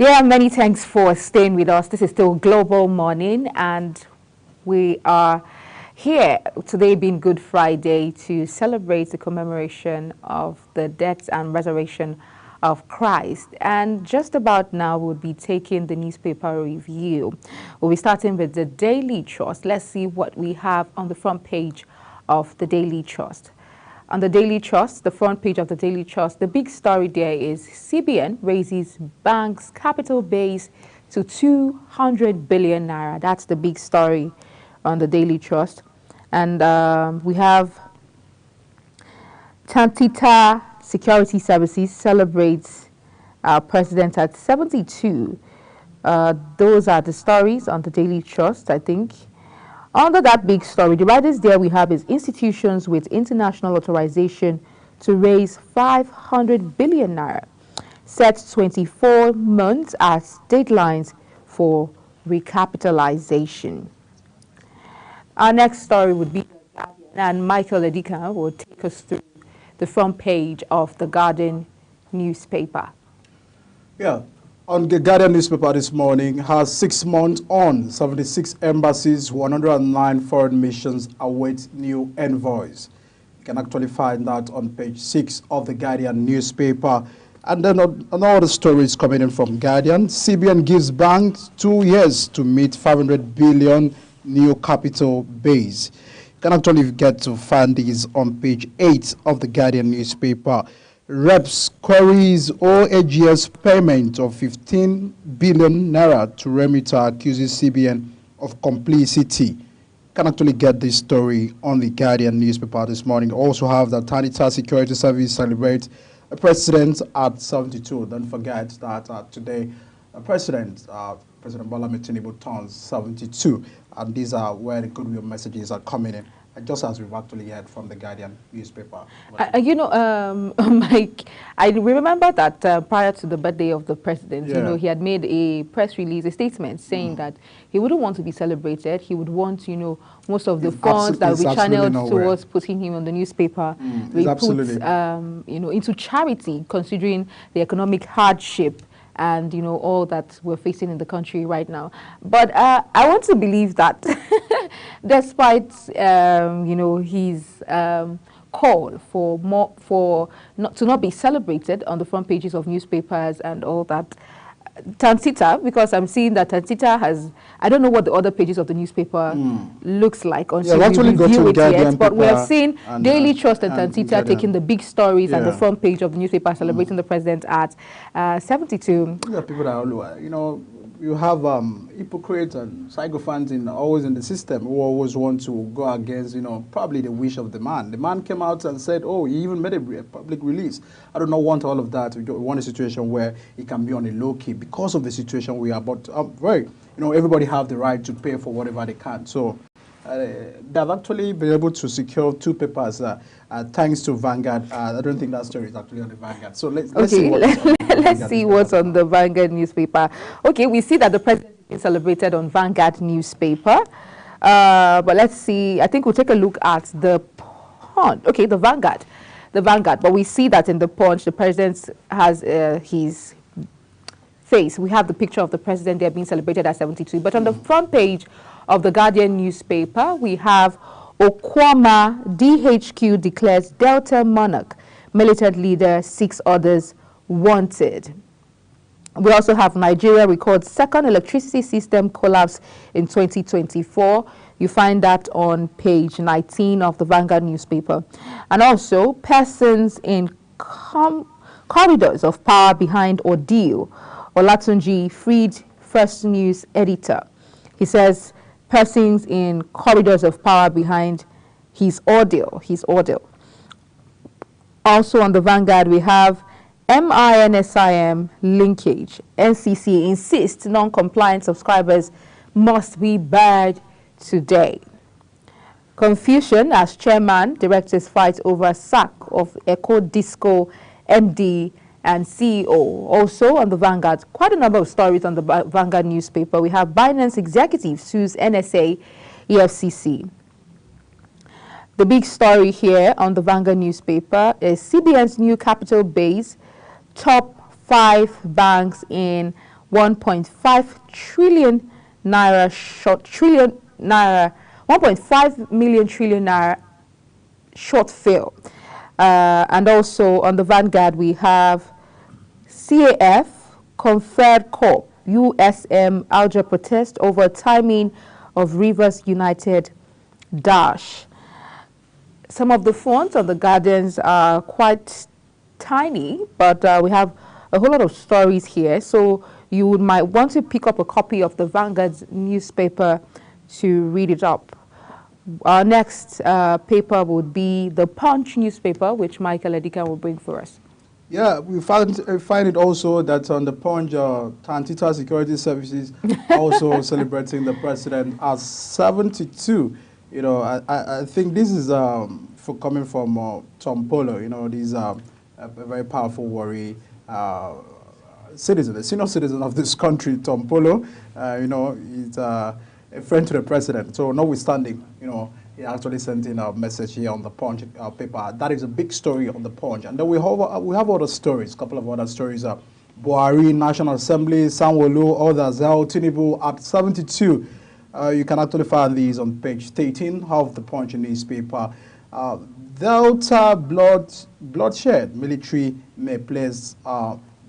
Yeah, many thanks for staying with us. This is still Global Morning, and we are here today, being Good Friday, to celebrate the commemoration of the death and resurrection of Christ. And just about now, we'll be taking the newspaper review. We'll be starting with the Daily Trust. Let's see what we have on the front page of the Daily Trust. On the Daily Trust, the front page of the Daily Trust, the big story there is CBN raises bank's capital base to 200 billion naira. That's the big story on the Daily Trust. And we have Tantita Security Services celebrates president at 72. Those are the stories on the Daily Trust, I think. Under that big story, the riders there we have is institutions with international authorization to raise 500 billion naira. Set 24 months as deadlines for recapitalization. Our next story would be, and Michael Edika will take us through the front page of the Guardian newspaper. Yeah. On the Guardian newspaper this morning, has 6 months on, 76 embassies, 109 foreign missions await new envoys. You can actually find that on page 6 of the Guardian newspaper. And then on all the stories coming in from Guardian, CBN gives banks 2 years to meet 500 billion new capital base. You can actually get to find these on page 8 of the Guardian newspaper. Reps queries OAGS payment of 15 billion naira to Remita accuses CBN of complicity. Can actually get this story on the Guardian newspaper this morning. Also have the Tantita Security Service celebrate a president at 72. Don't forget that today, President Bola Tinubu turns 72, and these are where the goodwill messages are coming in. Just as we've actually heard from the Guardian newspaper. Mike, I remember that prior to the birthday of the president, he had made a press release, a statement saying that he wouldn't want to be celebrated. He would want, most of the funds that we channeled towards putting him on the newspaper, we put, into charity, considering the economic hardship and all that we're facing in the country right now. But I want to believe that despite his call to not be celebrated on the front pages of newspapers and all that, Tantita, because I'm seeing that Tantita has, I don't know what the other pages of the newspaper looks like until we review it yet, but we have seen Daily Trust and Tantita taking the big stories and the front page of the newspaper celebrating the president at 72. Yeah, people that are, you have hypocrites and sycophants always in the system who always want to go against, probably the wish of the man. The man came out and said, oh, he even made a public release. I do not want all of that. We want a situation where it can be on a low key because of the situation we are. But everybody have the right to pay for whatever they can. So they've actually been able to secure 2 papers thanks to Vanguard. I don't think that story is actually on the Vanguard. So let's see what's on the Vanguard newspaper. Okay, we see that the president is being celebrated on Vanguard newspaper. But let's see. I think we'll take a look at the Punch. Okay, the Vanguard. But we see that in the Punch, the president has his face. We have the picture of the president there being celebrated at 72. But on the front page of the Guardian newspaper, we have Okwama DHQ declares Delta Monarch militant leader, 6 others wanted. We also have Nigeria records second electricity system collapse in 2024. You find that on page 19 of the Vanguard newspaper. And also persons in corridors of power behind ordeal. Olatunji freed First News editor. He says persons in corridors of power behind his ordeal. Also on the Vanguard, we have MINSIM linkage. NCC insists non-compliant subscribers must be barred today. Confusion as chairman directors fight over sack of Echo Disco MD and CEO. Also on the Vanguard, quite a number of stories on the Vanguard newspaper. We have Binance executive sues NSA, EFCC. The big story here on the Vanguard newspaper is CBN's new capital base, top 5 banks in 1.5 trillion naira 1.5 million trillion naira shortfall. And also on the Vanguard, we have CAF conferred Corp USM Alger protest over timing of Rivers United dash. Some of the fonts on the Guardians are quite tiny, but we have a whole lot of stories here. So you might want to pick up a copy of the Vanguard's newspaper to read it up. Our next paper would be the Punch newspaper, which Michael Edika will bring for us. Yeah, we find it also that on the Punch, Tantita Security Services also celebrating the president as 72. You know, I think this is coming from Tom Polo. You know, these are a very powerful warrior citizen, a senior citizen of this country, Tom Polo. You know, he's a friend to the president. So notwithstanding, you know, he actually sent in a message here on the Punch paper. That is a big story on the Punch. And then we have other stories, a couple of other stories. Buhari, National Assembly, Sanwo-Olu, others, Tinubu at 72. You can actually find these on page 13 of the Punch newspaper. Delta bloodshed. Military may place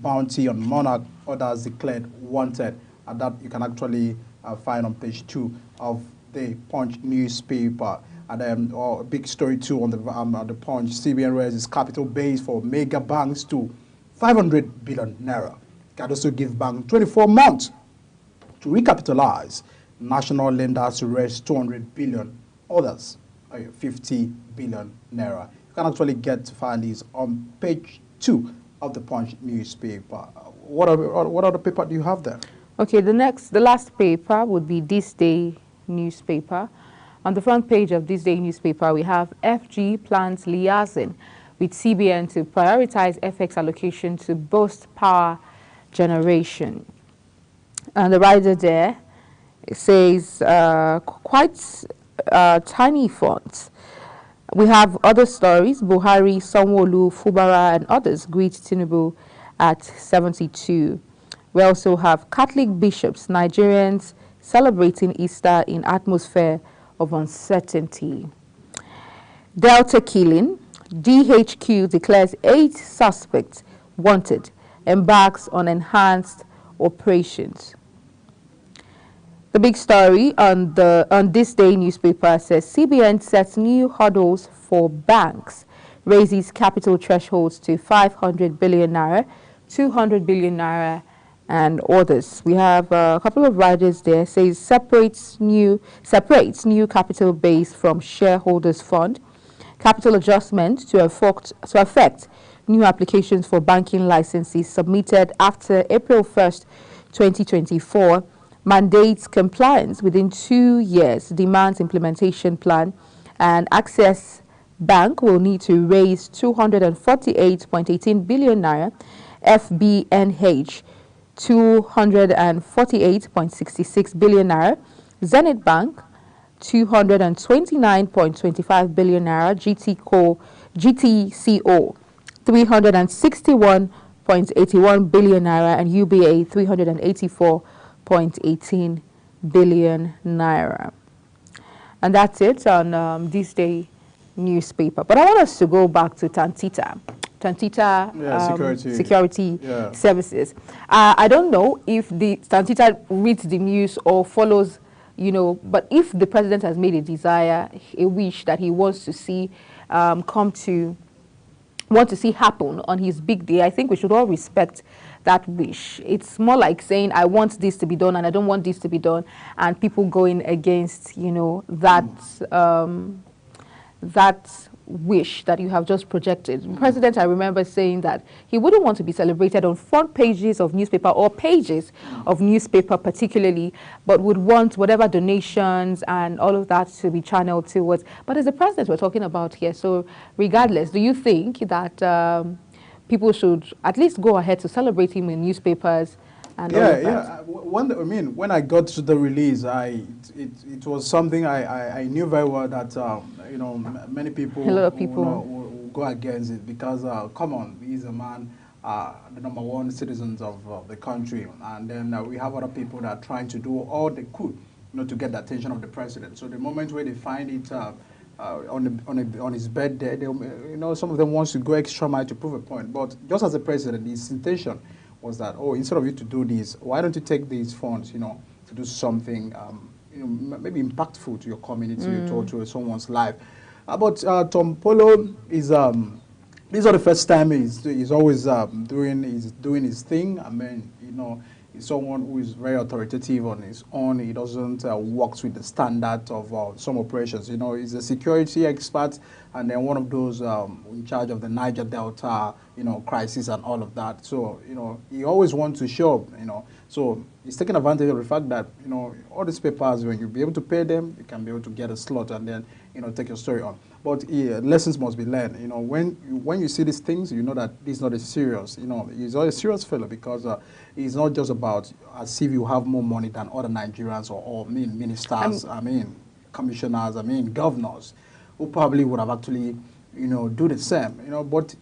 bounty on monarch. Others declared wanted. And that you can actually find on page 2 of the Punch newspaper. And then a big story too on the Punch. CBN raises capital base for mega banks to 500 billion naira. Can also give bank 24 months to recapitalize. National lenders to raise 200 billion. Others 50 billion naira. You can actually get to find these on page 2 of the Punch newspaper. What other paper do you have there? Okay, the last paper would be This Day newspaper. On the front page of This Day newspaper, we have FG plans liaison with CBN to prioritize FX allocation to boost power generation. And the rider there, it says quite tiny fonts. We have other stories. Buhari, Sanwo-Olu, Fubara, and others greet Tinubu at 72. We also have Catholic bishops, Nigerians celebrating Easter in atmosphere of uncertainty. Delta killing. DHQ declares 8 suspects wanted, embarks on enhanced operations. The big story on This Day newspaper says CBN sets new hurdles for banks, raises capital thresholds to 500 billion naira, 200 billion naira, and others. We have a couple of riders there. Says separates new capital base from shareholders fund, capital adjustment to affect new applications for banking licenses submitted after April 1st, 2024. Mandates compliance within 2 years, demands implementation plan, and Access Bank will need to raise 248.18 billion naira, FBNH 248.66 billion naira, Zenith Bank 229.25 billion naira, GTCO 361.81 billion naira, and UBA 384.18 billion naira. And that's it on This Day newspaper. But I want us to go back to Tantita Security Services. I don't know if the Tantita reads the news or follows, you know, but if the president has made a desire, a wish that he wants to see happen on his big day, I think we should all respect that wish. It's more like saying, I want this to be done and I don't want this to be done, and people going against, you know, that that wish that you have just projected. The president, I remember saying that he wouldn't want to be celebrated on front pages of newspaper or pages of newspaper particularly, but would want whatever donations and all of that to be channeled towards. But as the president we're talking about here, so regardless, do you think that people should at least go ahead to celebrate him in newspapers? And all of that? When I got to the release, it was something I knew very well that you know, many people, will go against it because come on, he's a man the #1 citizens of the country. And then we have other people that are trying to do all they could, to get the attention of the president. So the moment where they find it on his bed there, some of them wants to go extra mile to prove a point. But just as the president, his intention was that, instead of you to do this, why don't you take these funds, to do something, maybe impactful to your community or to someone's life. But Tom Polo is, this is not the first time he's always doing his thing. I mean, he's someone who is very authoritative on his own. He doesn't work with the standard of some operations. He's a security expert, and then one of those in charge of the Niger Delta, crisis and all of that. So, he always wants to show up, So he's taking advantage of the fact that, all these papers, when you'll be able to pay them, you can be able to get a slot and then, take your story on. But lessons must be learned. When you see these things, you know that this is not a serious, he's not a serious fellow, because it's not just about as if you have more money than other Nigerians or ministers, commissioners, governors, who probably would have actually, do the same, But,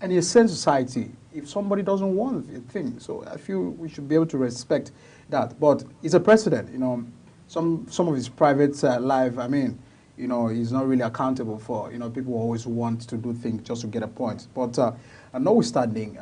in a sane society, if somebody doesn't want a thing, so I feel we should be able to respect that. But he's a president, some of his private life, he's not really accountable for, people always want to do things just to get a point. But notwithstanding,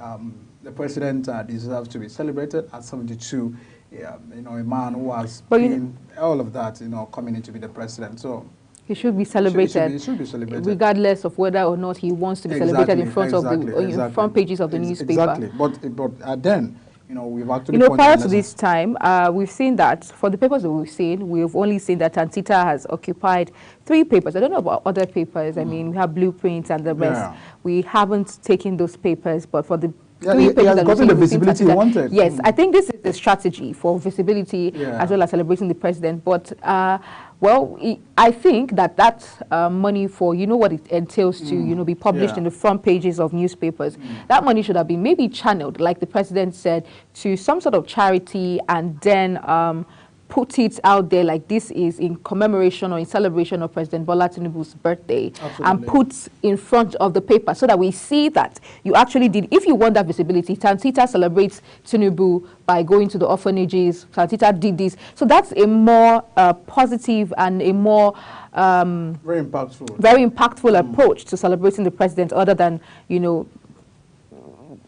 the president deserves to be celebrated at 72, a man who has been all of that, coming in to be the president. So he should be celebrated. He should be celebrated, regardless of whether or not he wants to be celebrated in front of the front pages of the newspaper. Exactly, but then, we've actually prior to this time, we've seen that for the papers that we've seen, we've only seen that Tantita has occupied 3 papers. I don't know about other papers. I mean, we have blueprints and the rest. Yeah. We haven't taken those papers, but for the 3 pages, he has gotten the visibility he wanted. Yes, I think this is the strategy for visibility as well as celebrating the president. But I think that money for, what it entails to, be published in the front pages of newspapers, that money should have been maybe channeled, like the president said, to some sort of charity, and then put it out there like this is in commemoration or in celebration of President Bola Tinubu's birthday. Absolutely. And put in front of the paper so that we see that you actually did. If you want that visibility, Tantita celebrates Tinubu by going to the orphanages. Tantita did this. So that's a more positive and a more very impactful approach to celebrating the president, other than,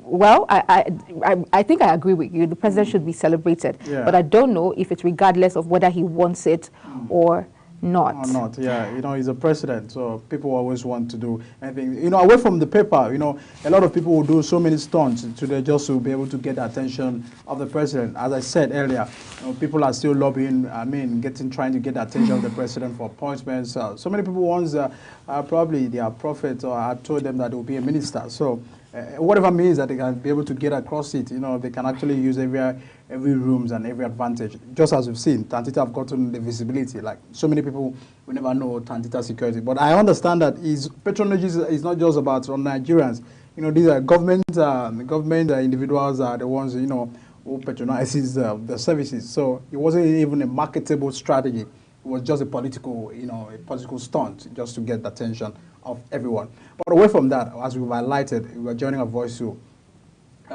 well, I think I agree with you. The president should be celebrated, but I don't know if it's regardless of whether he wants it or not. Or not, yeah. He's a president, so people always want to do anything. Away from the paper, a lot of people will do so many stunts just to be able to get the attention of the president. As I said earlier, people are still lobbying, trying to get the attention of the president for appointments. So many people once probably their prophet or told them that they will be a minister. So whatever means that they can be able to get across it, they can actually use every rooms and every advantage. Just as we've seen, Tantita have gotten the visibility. Like, so many people will never know Tantita security. But I understand that his patronage is not just about Nigerians. These are government individuals are the ones, who patronizes the services. So it wasn't even a marketable strategy. It was just a political, a political stunt just to get the attention of everyone. But away from that, as we've highlighted, we are joining our voice to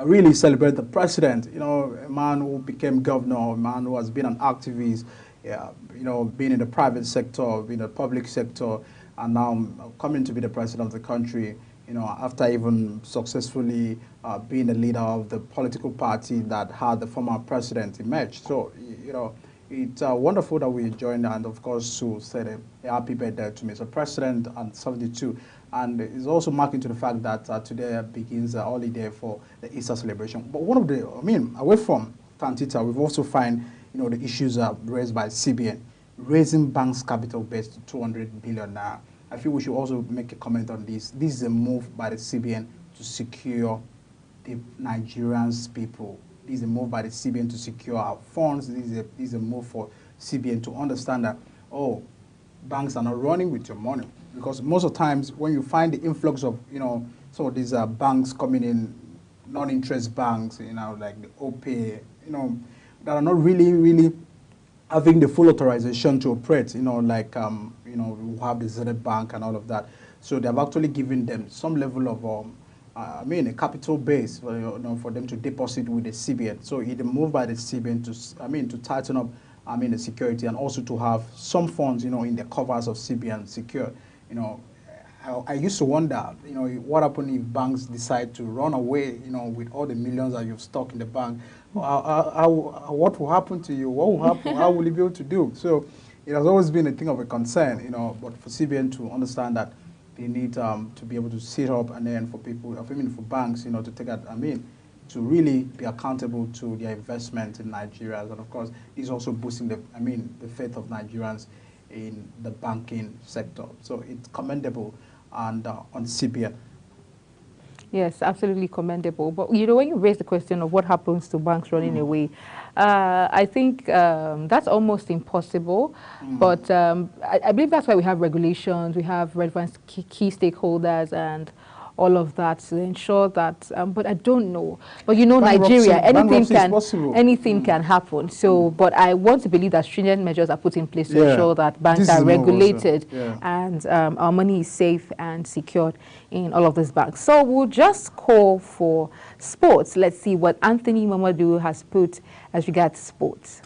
really celebrate the president, a man who became governor, a man who has been an activist, being in the private sector, being in the public sector, and now coming to be the president of the country, after even successfully being the leader of the political party that had the former president emerge. So, it's wonderful that we joined, and of course to say a happy birthday to Mr. President and 72. And it's also marking to the fact that today begins a holiday for the Easter celebration. But one of the, away from Tantita, we've also find, the issues raised by CBN, raising banks' capital base to 200 billion now. I feel we should also make a comment on this. This is a move by the CBN to secure the Nigerians' people. This is a move by the CBN to secure our funds. This is a move for CBN to understand that, banks are not running with your money. Because most of the times when you find the influx of, some of these banks coming in, non-interest banks, like the OPay, that are not really having the full authorization to operate, like, we have the Zenith Bank and all of that. So they have actually given them some level a capital base for, for them to deposit with the CBN. So it moved by the CBN to tighten up, the security, and also to have some funds, in the covers of CBN secure. I used to wonder, what happens if banks decide to run away, with all the millions that you've stuck in the bank? What will happen to you? What will happen? How will you be able to do? So it has always been a thing of a concern, but for CBN to understand that they need to be able to sit up, and then for people, for banks, to take that, to really be accountable to their investment in Nigeria. And of course, it's also boosting the faith of Nigerians in the banking sector. So it's commendable and on CBN. Yes, absolutely commendable. But when you raise the question of what happens to banks running away, I think that's almost impossible. But I believe that's why we have regulations, we have relevant key stakeholders and all of that to ensure that. But I don't know. But Nigeria, anything can happen. So, but I want to believe that stringent measures are put in place to ensure that banks are regulated and our money is safe and secured in all of these banks. So we'll just call for sports. Let's see what Anthony Mamadou has put as regards sports.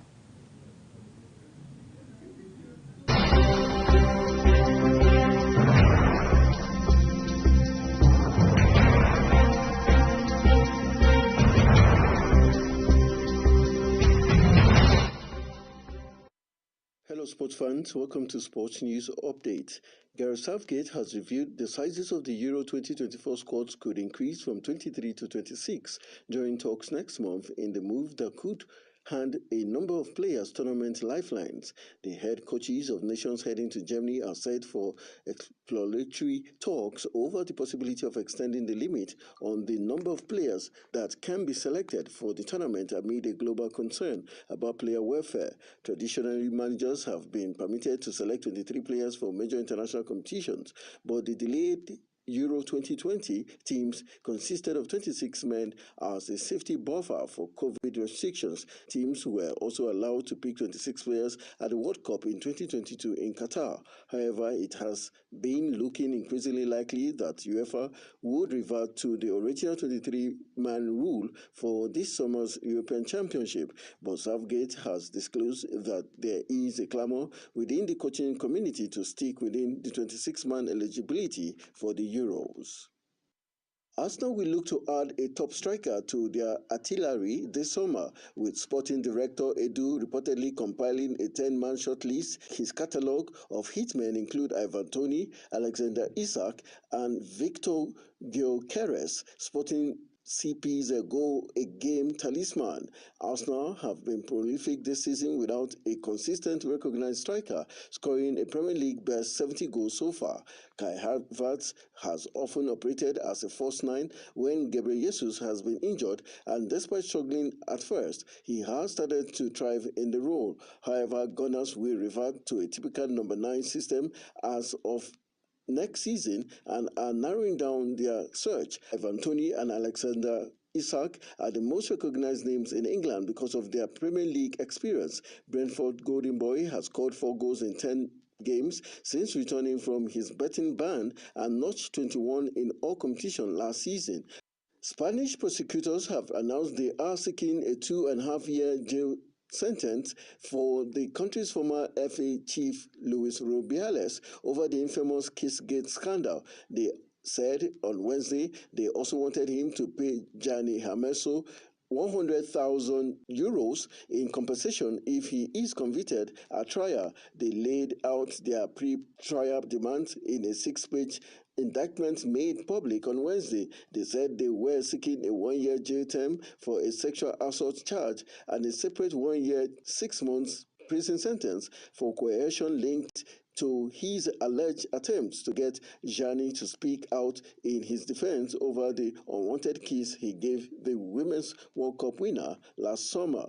Hello sports fans, welcome to Sports News Update. Gareth Southgate has reviewed the sizes of the Euro 2024 squads could increase from 23 to 26 during talks next month in the move that could hand a number of players tournament lifelines. The head coaches of nations heading to Germany are set for exploratory talks over the possibility of extending the limit on the number of players that can be selected for the tournament amid a global concern about player welfare. Traditionally, managers have been permitted to select 23 players for major international competitions, but the delayed Euro 2020 teams consisted of 26 men as a safety buffer for COVID restrictions. Teams were also allowed to pick 26 players at the World Cup in 2022 in Qatar. However, it has been looking increasingly likely that UEFA would revert to the original 23-man rule for this summer's European Championship, but Southgate has disclosed that there is a clamor within the coaching community to stick within the 26-man eligibility for the Euros. Arsenal will look to add a top striker to their artillery this summer, with sporting director Edu reportedly compiling a 10-man shortlist. His catalogue of hitmen include Ivan Toney, Alexander Isak, and Victor Gyökeres, sporting CP's goal-a-game talisman. Arsenal have been prolific this season without a consistent recognized striker, scoring a Premier League best 70 goals so far. Kai Havertz has often operated as a false nine when Gabriel Jesus has been injured, and despite struggling at first, he has started to thrive in the role. However, Gunners will revert to a typical number 9 system as of next season and are narrowing down their search. Ivan Toney and Alexander Isak are the most recognized names in England because of their Premier League experience. Brentford Golden Boy has scored 4 goals in 10 games since returning from his betting ban and notched 21 in all competition last season. Spanish prosecutors have announced they are seeking a 2.5-year jail sentence for the country's former FA chief Luis Rubiales over the infamous Kissgate scandal. They said on Wednesday they also wanted him to pay Gianni Hermoso 100,000 euros in compensation if he is convicted at trial. They laid out their pre-trial demands in a 6-page indictment made public on Wednesday. They said they were seeking a 1-year jail term for a sexual assault charge and a separate 1-year, 6 months prison sentence for coercion linked to his alleged attempts to get Gianni to speak out in his defense over the unwanted kiss he gave the Women's World Cup winner last summer.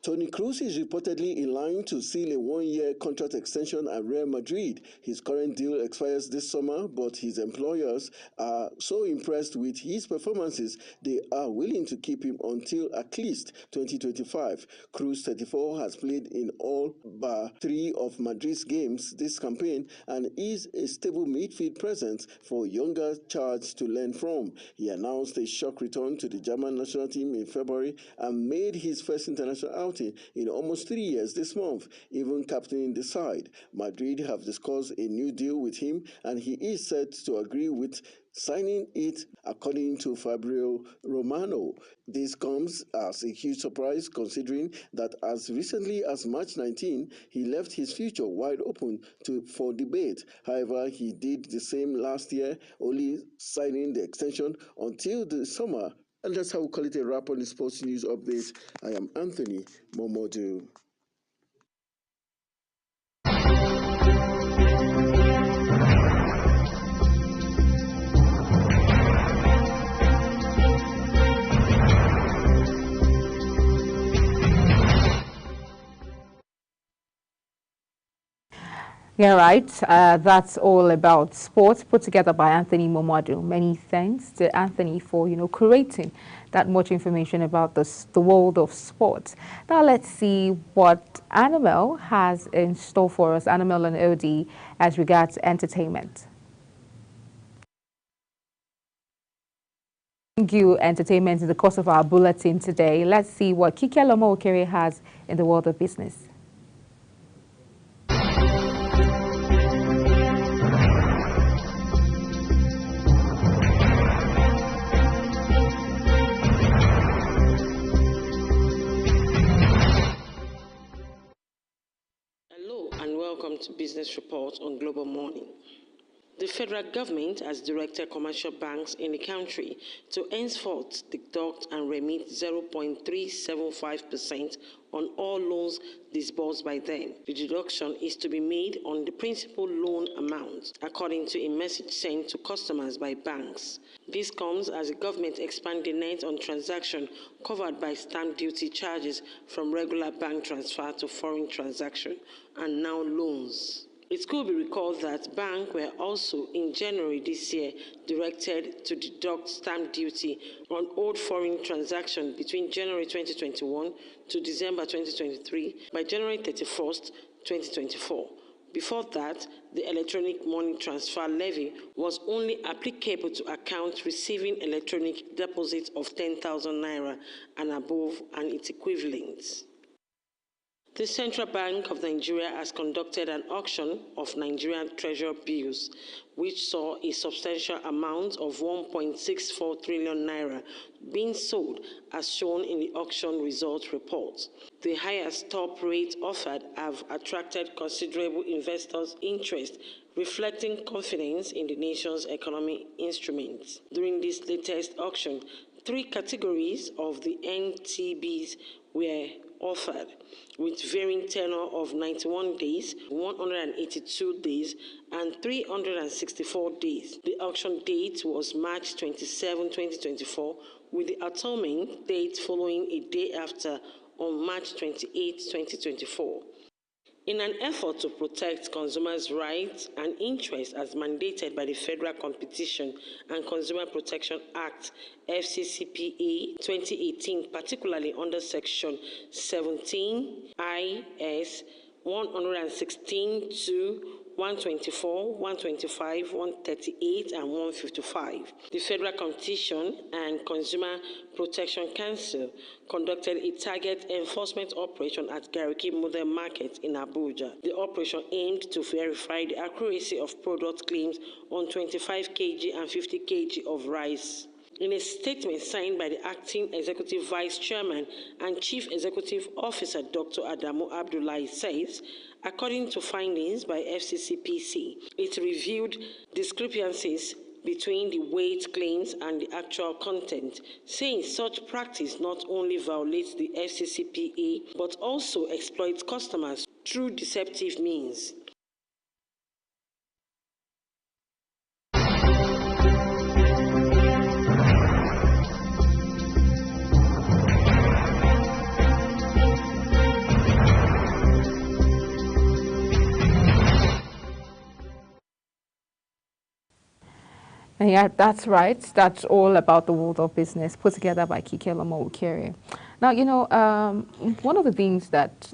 Toni Kroos is reportedly in line to seal a one-year contract extension at Real Madrid. His current deal expires this summer, but his employers are so impressed with his performances, they are willing to keep him until at least 2025. Kroos, 34, has played in all but 3 of Madrid's games this campaign and is a stable midfield presence for younger charge to learn from. He announced a shock return to the German national team in February and made his first international outing in almost 3 years this month, even captaining the side. Madrid have discussed a new deal with him and he is said to agree with signing it, according to Fabrizio Romano. This comes as a huge surprise considering that as recently as March 19, he left his future wide open for debate. However, he did the same last year, only signing the extension until the summer. And that's how we call it a wrap on the Sports News Update. I am Anthony Momodu. Yeah, right. That's all about sports put together by Anthony Momodu. Many thanks to Anthony for, curating that much information about the world of sports. Now let's see what Animal has in store for us, Animal and OD, as regards entertainment. Thank you, entertainment, in the course of our bulletin today. Let's see what Kike Lomo-Okere has in the world of business. Welcome to Business Report on Global Morning. The federal government has directed commercial banks in the country to henceforth deduct and remit 0.375% on all loans disbursed by them. The deduction is to be made on the principal loan amount, according to a message sent to customers by banks. This comes as the government expands the net on transactions covered by stamp duty charges from regular bank transfer to foreign transaction and now loans. It could be recalled that banks were also in January this year directed to deduct stamp duty on old foreign transactions between January 2021 to December 2023 by January 31st, 2024. Before that, the electronic money transfer levy was only applicable to accounts receiving electronic deposits of 10,000 naira and above and its equivalents. The Central Bank of Nigeria has conducted an auction of Nigerian treasury bills, which saw a substantial amount of 1.64 trillion naira being sold, as shown in the auction results report. The highest top rate offered have attracted considerable investors' interest, reflecting confidence in the nation's economic instruments. During this latest auction, 3 categories of the NTBs were offered, with varying tenure of 91 days, 182 days, and 364 days. The auction date was March 27, 2024, with the annulment date following a day after on March 28, 2024. In an effort to protect consumers' rights and interests as mandated by the Federal Competition and Consumer Protection Act, FCCPA 2018, particularly under Section 17 IS 116(2), 124, 125, 138, and 155. The Federal Competition and Consumer Protection Council conducted a target enforcement operation at Gariki Model Market in Abuja. The operation aimed to verify the accuracy of product claims on 25 kg and 50 kg of rice. In a statement signed by the Acting Executive Vice Chairman and Chief Executive Officer Dr. Adamu Abdullahi says, according to findings by FCCPC, it reviewed discrepancies between the weight claims and the actual content, saying such practice not only violates the FCCPA but also exploits customers through deceptive means. Yeah, that's right. That's all about the world of business, put together by Kike Lomowukere. Now, one of the things that,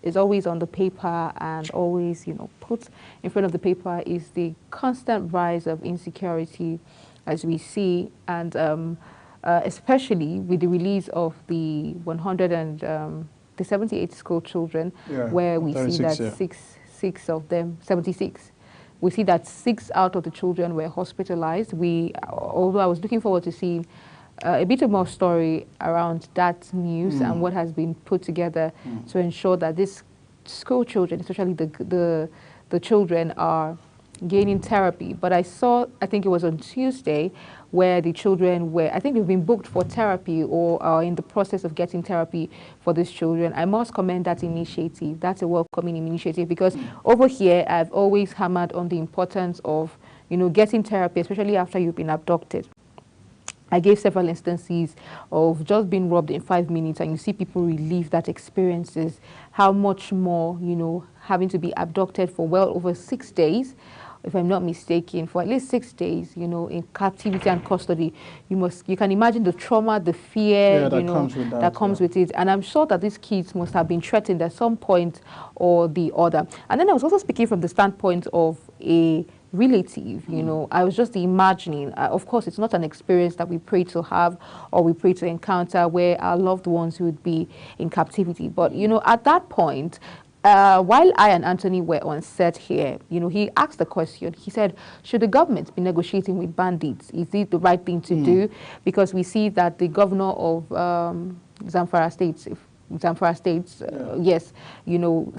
is always on the paper and always, put in front of the paper is the constant rise of insecurity, as we see, and especially with the release of the 78 school children, where we see that six of them, 76. We see that 6 out of the children were hospitalized. Although I was looking forward to seeing a bit more story around that news and what has been put together to ensure that these school children, especially the children, are gaining therapy. But I think it was on Tuesday, where the children were, I think they've been booked for therapy or are in the process of getting therapy for these children. I must commend that initiative. That's a welcoming initiative, because over here I've always hammered on the importance of, getting therapy, especially after you've been abducted. I gave several instances of just being robbed in 5 minutes, and you see people relive that experiences. How much more, having to be abducted for well over 6 days, if I'm not mistaken, for at least 6 days, in captivity and custody. You can imagine the trauma, the fear, that comes with it. And I'm sure that these kids must have been threatened at some point or the other. And then I was also speaking from the standpoint of a relative, I was just imagining, of course, it's not an experience that we pray to have or we pray to encounter where our loved ones would be in captivity. But, at that point, while I and Anthony were on set here, he asked the question. He said, should the government be negotiating with bandits? Is it the right thing to do? Because we see that the governor of Zamfara State, yes,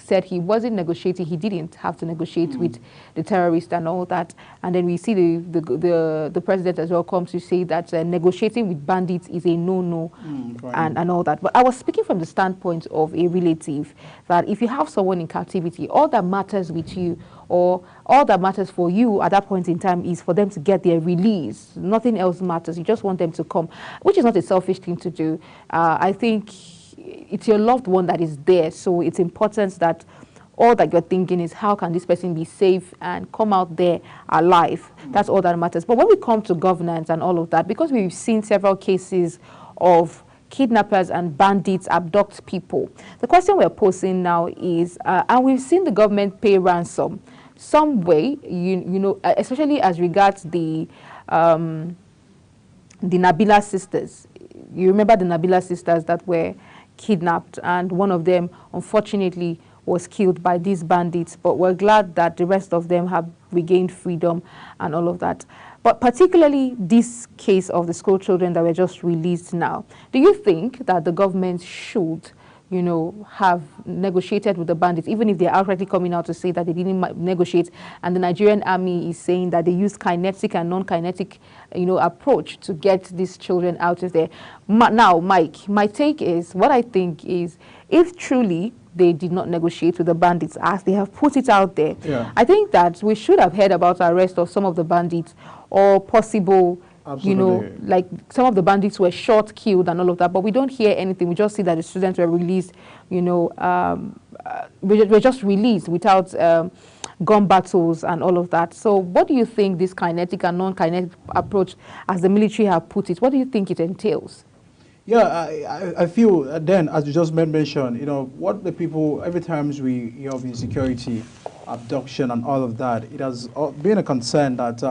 said he wasn't negotiating. He didn't have to negotiate with the terrorists and all that. And then we see the president as well comes to say that negotiating with bandits is a no-no and all that. But I was speaking from the standpoint of a relative, that if you have someone in captivity, all that matters with you, or all that matters for you at that point in time, is for them to get their release. Nothing else matters. You just want them to come, which is not a selfish thing to do. I think it's your loved one that is there, so it's important that all that you're thinking is, how can this person be safe and come out there alive? That's all that matters. But when we come to governance and all of that, because we've seen several cases of kidnappers and bandits abduct people, the question we're posing now is, and we've seen the government pay ransom some way, especially as regards the Nabila sisters. You remember the Nabila sisters that were kidnapped, and one of them unfortunately was killed by these bandits, but we're glad that the rest of them have regained freedom and all of that. But particularly this case of the school children that were just released now, do you think that the government should, have negotiated with the bandits, even if they're outrightly coming out to say that they didn't negotiate, and the Nigerian army is saying that they use kinetic and non-kinetic, approach to get these children out of there? Now, Mike, my take is, what I think is, if truly they did not negotiate with the bandits as they have put it out there, I think that we should have heard about the arrest of some of the bandits, or possible, like some of the bandits were shot, killed and all of that, but we don't hear anything. We just see that the students were released, were just released without gun battles and all of that. So what do you think this kinetic and non-kinetic approach, as the military have put it, what do you think it entails? Yeah, I feel then, as you just mentioned, what the people, every time we hear of insecurity, abduction and all of that, it has been a concern that,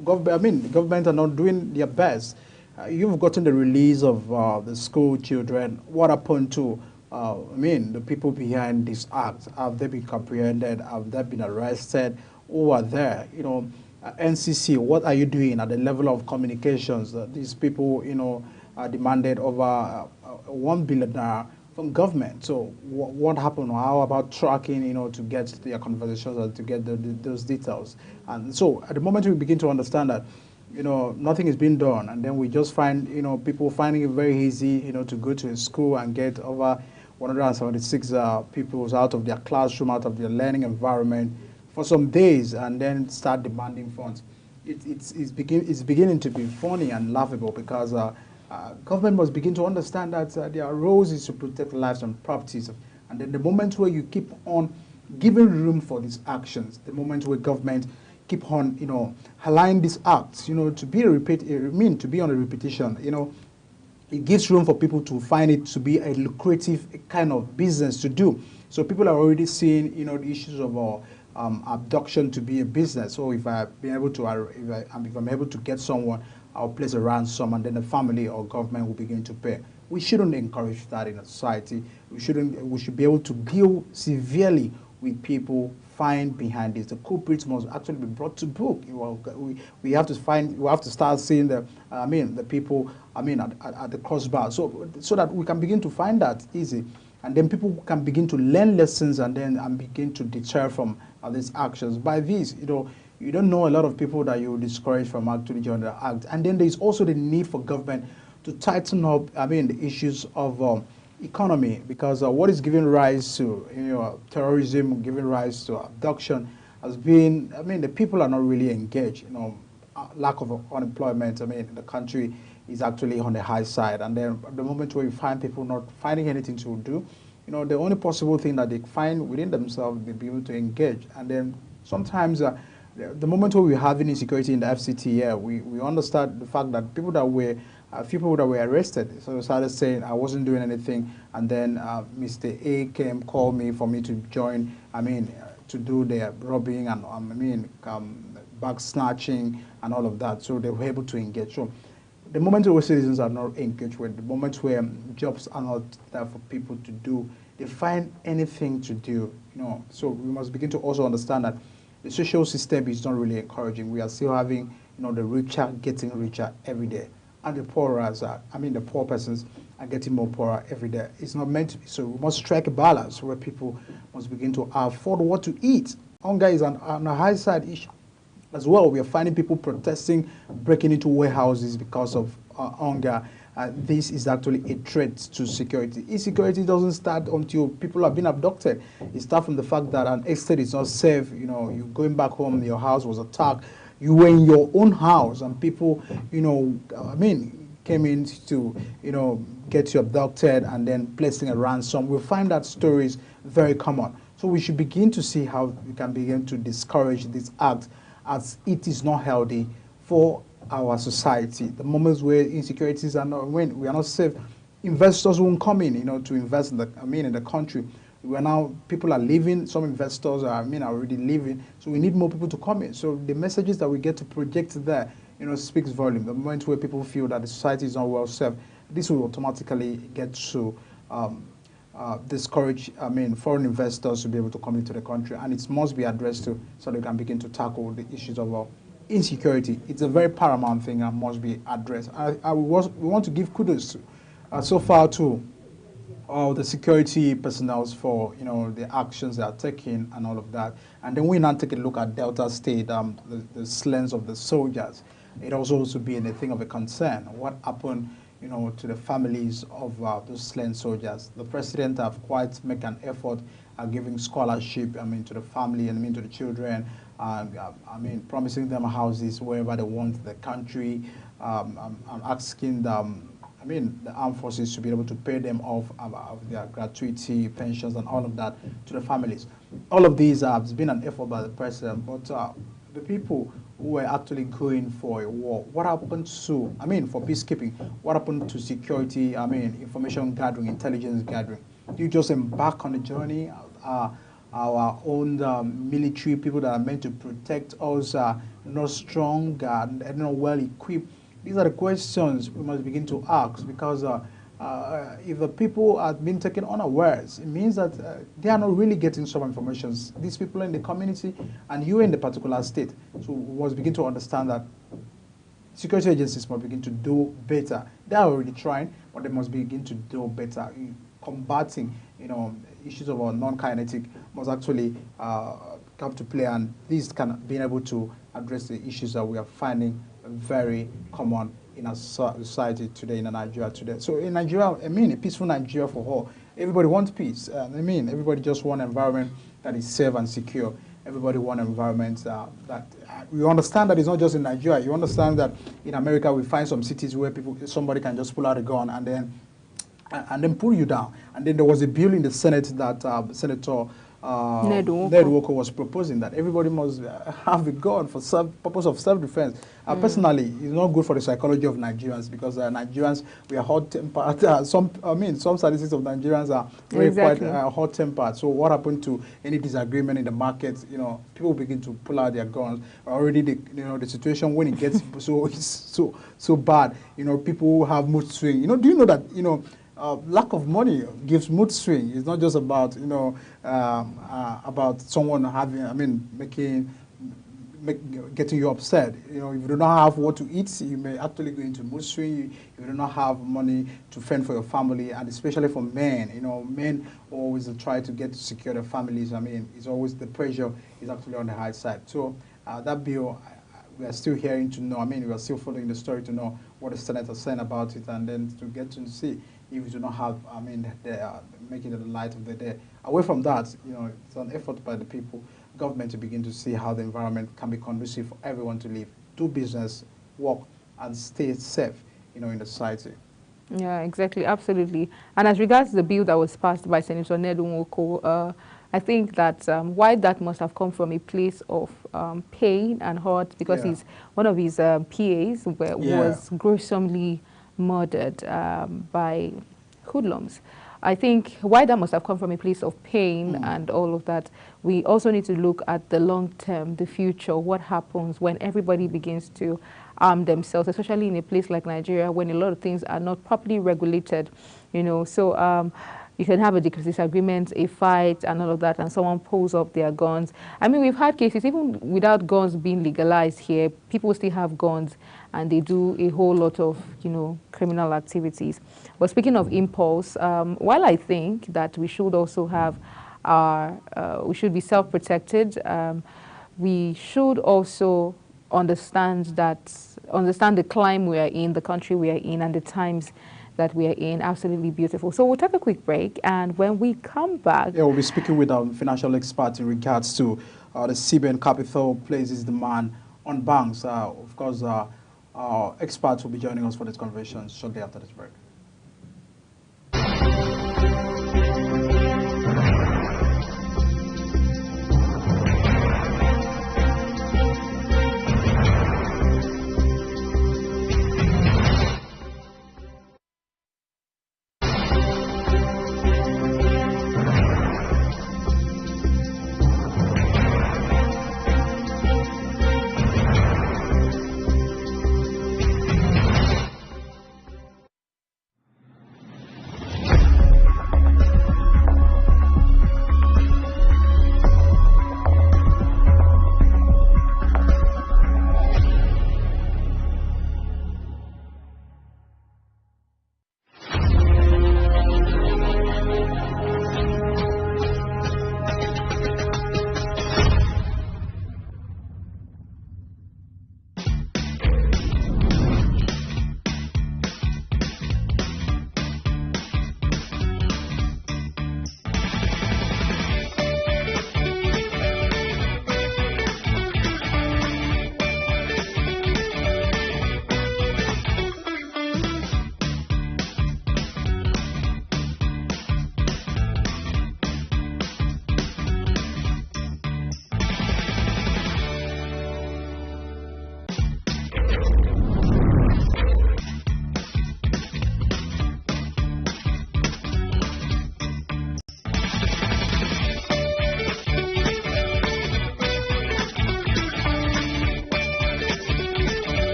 the government are not doing their best. You've gotten the release of the school children. What happened to, the people behind this act? Have they been comprehended? Have they been arrested? Who are there? NCC, what are you doing at the level of communications? These people, demanded over 1 billion from government. So what happened? How about tracking, to get their conversations or to get those details? And so at the moment we begin to understand that, nothing is being done, and then we just find, people finding it very easy, to go to a school and get over 176 people out of their classroom, out of their learning environment for some days, and then start demanding funds. It's beginning to be funny and laughable, because government must begin to understand that their roles is to protect lives and properties. And then the moment where you keep on giving room for these actions, the moment where government, keep on, allowing these acts, to be to be on a repetition, it gives room for people to find it to be a lucrative kind of business to do. So people are already seeing, the issues of abduction to be a business. So if I've been able to, if I'm able to get someone, I'll place a ransom, and then the family or government will begin to pay. We shouldn't encourage that in a society. We should be able to deal severely with people find behind this. The culprits must actually be brought to book. We have to start seeing the people at the crossbar, so that we can begin to find that easy, and then people can begin to learn lessons and begin to deter from these actions. By this, you don't know a lot of people that you discourage from actually joining the act. And then there's also the need for government to tighten up, the issues of economy, because what is giving rise to terrorism, giving rise to abduction, has been, the people are not really engaged. Lack of unemployment, in the country is actually on the high side. And then at the moment where you find people not finding anything to do, the only possible thing that they find within themselves, they be able to engage. And then sometimes the moment where we're having insecurity in the FCT here, we understand the fact that people that were a few people that were arrested, so they started saying I wasn't doing anything, and then Mr. A called me for me to join, to do the robbing and bag snatching and all of that, so they were able to engage. So the moment where citizens are not engaged with, the moment where jobs are not there for people to do, they find anything to do, So we must begin to also understand that the social system is not really encouraging. We are still having, the richer getting richer every day, and the poorer the poor persons are getting more poorer every day. It's not meant to be. So we must strike a balance where people must begin to afford what to eat. Hunger is on a high side issue as well. We are finding people protesting, breaking into warehouses because of hunger. This is actually a threat to security. Insecurity doesn't start until people have been abducted. It starts from the fact that an estate is not safe. You're going back home, your house was attacked. You were in your own house, and people, came in to, get you abducted and then placing a ransom. We find that stories very common. So we should begin to see how we can begin to discourage this act, as it is not healthy for our society. The moments where insecurities are not, when we are not safe, investors won't come in, to invest in the country. People are leaving. Some investors are already leaving. So we need more people to come in. So the messages that we get to project there, speaks volume. The moment where people feel that the society is not well served, this will automatically get to discourage, foreign investors to be able to come into the country, and it must be addressed to, so they can begin to tackle the issues of insecurity. It's a very paramount thing and must be addressed. We want to give kudos to, so far to all the security personnel for the actions they are taking and all of that. And then we now take a look at Delta State, the slayings of the soldiers. It also to be a thing of a concern. What happened, to the families of those slain soldiers? The president have quite make an effort at giving scholarship, to the family and to the children. Promising them houses wherever they want the country. I'm asking them, the armed forces to be able to pay them off of their gratuity, pensions, and all of that to the families. All of these has been an effort by the president, but the people who were actually going for a war, what happened to, for peacekeeping, what happened to security, information gathering, intelligence gathering? You just embark on the journey. Our own military people that are meant to protect us are not strong and not well equipped. These are the questions we must begin to ask, because if the people are being taken unawares, it means that they are not really getting some information. These people in the community and you in the particular state. So we must begin to understand that security agencies must begin to do better. They are already trying, but they must begin to do better in combating, issues of our non-kinetic must actually come to play, and these can be able to address the issues that we are finding very common in our society today, in Nigeria today. So in Nigeria, a peaceful Nigeria for all. Everybody wants peace. Everybody just wants an environment that is safe and secure. Everybody wants an environment that you understand that it's not just in Nigeria. You understand that in America we find some cities where somebody can just pull out a gun and then pull you down. And then there was a bill in the Senate that Senator Ned Nwoko was proposing, that everybody must have a gun for purpose of self-defense. Personally, it's not good for the psychology of Nigerians, because Nigerians, we are hot-tempered. Some statistics of Nigerians are very quite hot-tempered. So what happened to any disagreement in the market? You know, people begin to pull out their guns. Already, the situation when it gets so bad, you know, people have mood swing. You know, do you know that, you know, lack of money gives mood swing? It's not just about, you know, about someone having, getting you upset. You know, if you do not have what to eat, you may actually go into mood swing. If you do not have money to fend for your family, and especially for men, you know, men always try to secure their families. I mean, it's always, the pressure is actually on the high side. So that bill, we are still hearing to know, we are still following the story to know what the Senate is saying about it, and then to get to see if we do not have, they are making it the light of the day. Away from that, you know, it's an effort by the people, government, to begin to see how the environment can be conducive for everyone to live, do business, work, and stay safe, you know, in the society. Yeah, exactly, absolutely. And as regards the bill that was passed by Senator Ned Nwoko, I think that why that must have come from a place of pain and hurt, because one of his PAs was gruesomely murdered by hoodlums. I think why that must have come from a place of pain and all of that. We also need to look at the long term, the future, what happens when everybody begins to arm themselves, especially in a place like Nigeria, when a lot of things are not properly regulated, you know. So you can have a disagreement, a fight, and all of that, and someone pulls up their guns. I mean, we've had cases, even without guns being legalized here, people still have guns, and they do a whole lot of, you know, criminal activities. But speaking of impulse, while I think that we should also have we should be self-protected, we should also understand the climate we are in, the country we are in, and the times that we are in. Absolutely beautiful. So we'll take a quick break, and when we come back... Yeah, we'll be speaking with our financial experts in regards to the CBN Capital places demand on banks. Of course, our experts will be joining us for this conversation shortly after this break.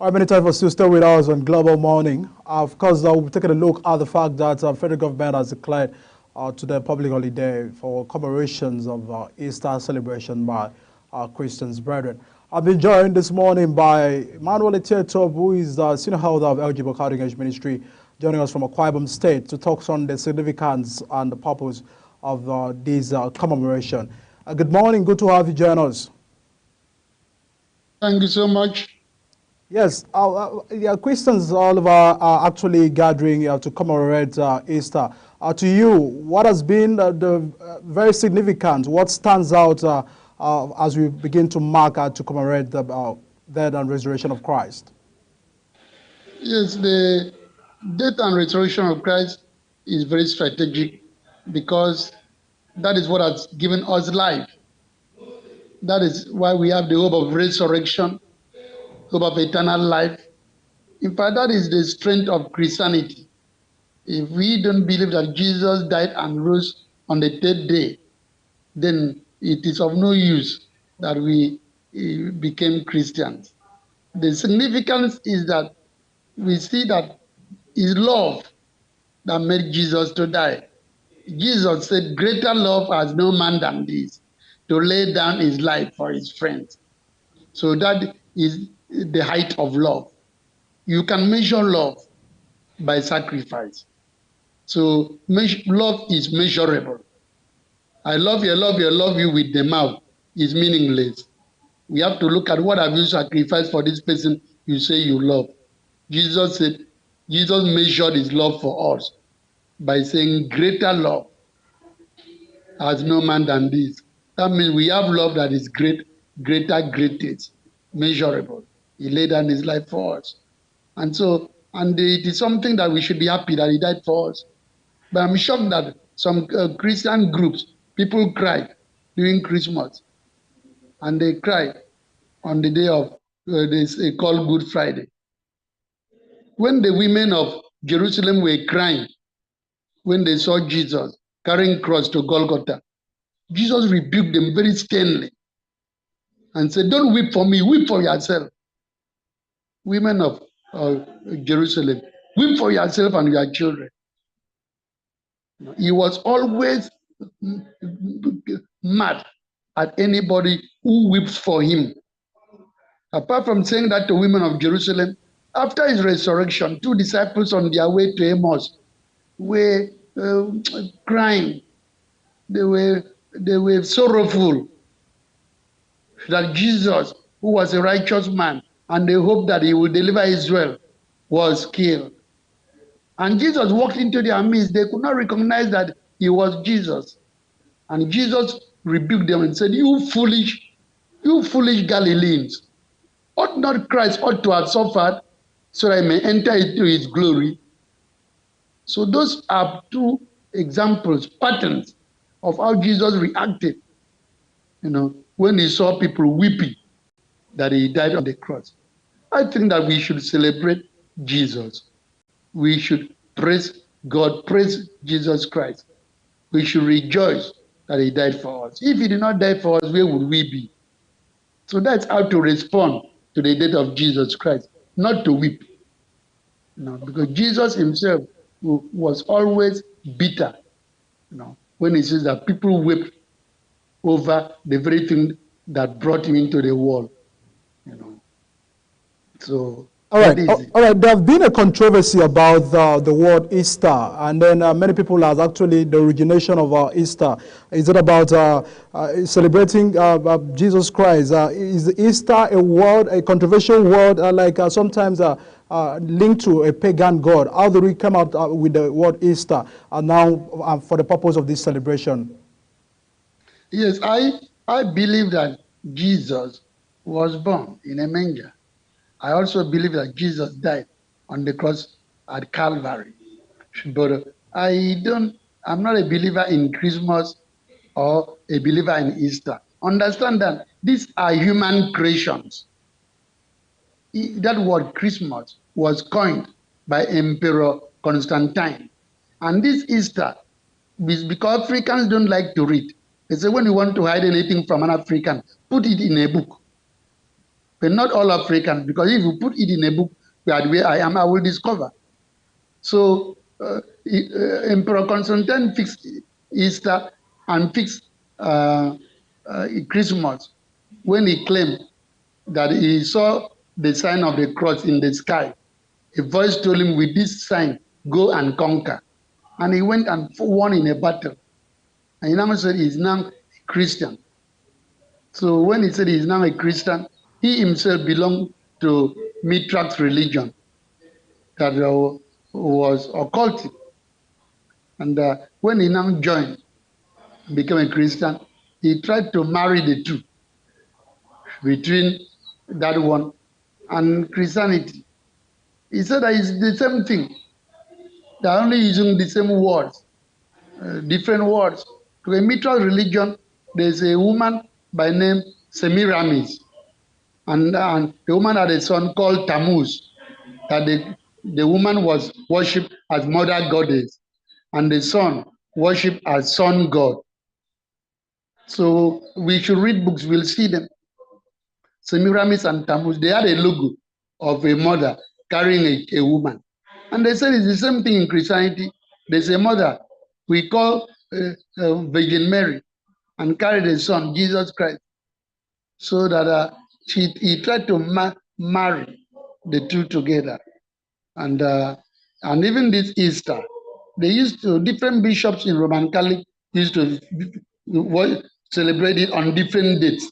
All right, many times for still stay with us on Global Morning. Of course, we'll be taking a look at the fact that federal government has declared today public holiday for commemorations of Easter celebration by our Christians brethren. I've been joined this morning by Emmanuel Etieto, who is the senior elder of LG Bokari Engage Ministry, joining us from Akwa Ibom State to talk on the significance and the purpose of this commemoration. Good morning, good to have you join us. Thank you so much. Yes, Christians all over are actually gathering to commemorate Easter. To you, what has been the very significant, what stands out as we begin to mark to commemorate the death and resurrection of Christ? Yes, the death and resurrection of Christ is very strategic because that is what has given us life. That is why we have the hope of resurrection, hope of eternal life. In fact, that is the strength of Christianity. If we don't believe that Jesus died and rose on the third day, then it is of no use that we became Christians. The significance is that we see that it's love that made Jesus to die. Jesus said, greater love has no man than this, to lay down his life for his friends. So that is the height of love. You can measure love by sacrifice. So love is measurable. I love you, I love you, I love you with the mouth is meaningless. We have to look at what have you sacrificed for this person you say you love. Jesus said, Jesus measured his love for us by saying, greater love has no man than this. That means we have love that is great, greater, greatest, measurable. He laid down his life for us. And so, and it is something that we should be happy that he died for us. But I'm shocked that some Christian groups, people cry during Christmas. And they cry on the day of this called Good Friday. When the women of Jerusalem were crying, when they saw Jesus carrying cross to Golgotha, Jesus rebuked them very sternly and said, don't weep for me, weep for yourself. Women of Jerusalem, weep for yourself and your children. He was always mad at anybody who weeps for him. Apart from saying that to women of Jerusalem, after his resurrection, 2 disciples on their way to Emmaus were crying. They were sorrowful that Jesus, who was a righteous man, and they hoped that he would deliver Israel, was killed. And Jesus walked into their midst. They could not recognize that he was Jesus. And Jesus rebuked them and said, you foolish Galileans, ought not Christ ought to have suffered so that he may enter into his glory? So those are 2 examples, patterns of how Jesus reacted, when he saw people weeping that he died on the cross. I think that we should celebrate Jesus. We should praise God, praise Jesus Christ. We should rejoice that he died for us. If he did not die for us, where would we be? So that's how to respond to the death of Jesus Christ, not to weep. Because Jesus himself was always bitter, when he says that people wept over the very thing that brought him into the world. So all right. There have been a controversy about the word Easter, and then many people have actually the origination of Easter. Is it about celebrating Jesus Christ? Is Easter a word, a controversial word, sometimes linked to a pagan god? How do we come out with the word Easter now for the purpose of this celebration? Yes, I believe that Jesus was born in a manger. I also believe that Jesus died on the cross at Calvary. But I'm not a believer in Christmas or a believer in Easter. Understand that these are human creations. That word Christmas was coined by Emperor Constantine. And this Easter is because Africans don't like to read. They say when you want to hide anything from an African, put it in a book. but not all Africans, because if you put it in a book where I am, I will discover. So Emperor Constantine fixed Easter and fixed Christmas when he claimed that he saw the sign of the cross in the sky. A voice told him, with this sign, go and conquer. And he went and won in a battle. And he now said he's now a Christian. So when he said he's now a Christian, he himself belonged to Mithrax religion that was occultic. And when he now joined, became a Christian, he tried to marry the two between that one and Christianity. He said that it's the same thing. They're only using the same words, different words. To a Mithrax religion, there's a woman by name Semiramis, and the woman had a son called Tammuz, that the woman was worshipped as mother goddess, and the son worshipped as son god. So we should read books, we'll see them. Semiramis and Tammuz, they had a logo of a mother carrying a woman. And they said it's the same thing in Christianity. There's a mother we call Virgin Mary and carried a son, Jesus Christ. So that he tried to marry the two together. And even this Easter, they used to, different bishops in Roman Catholic used to celebrate it on different dates.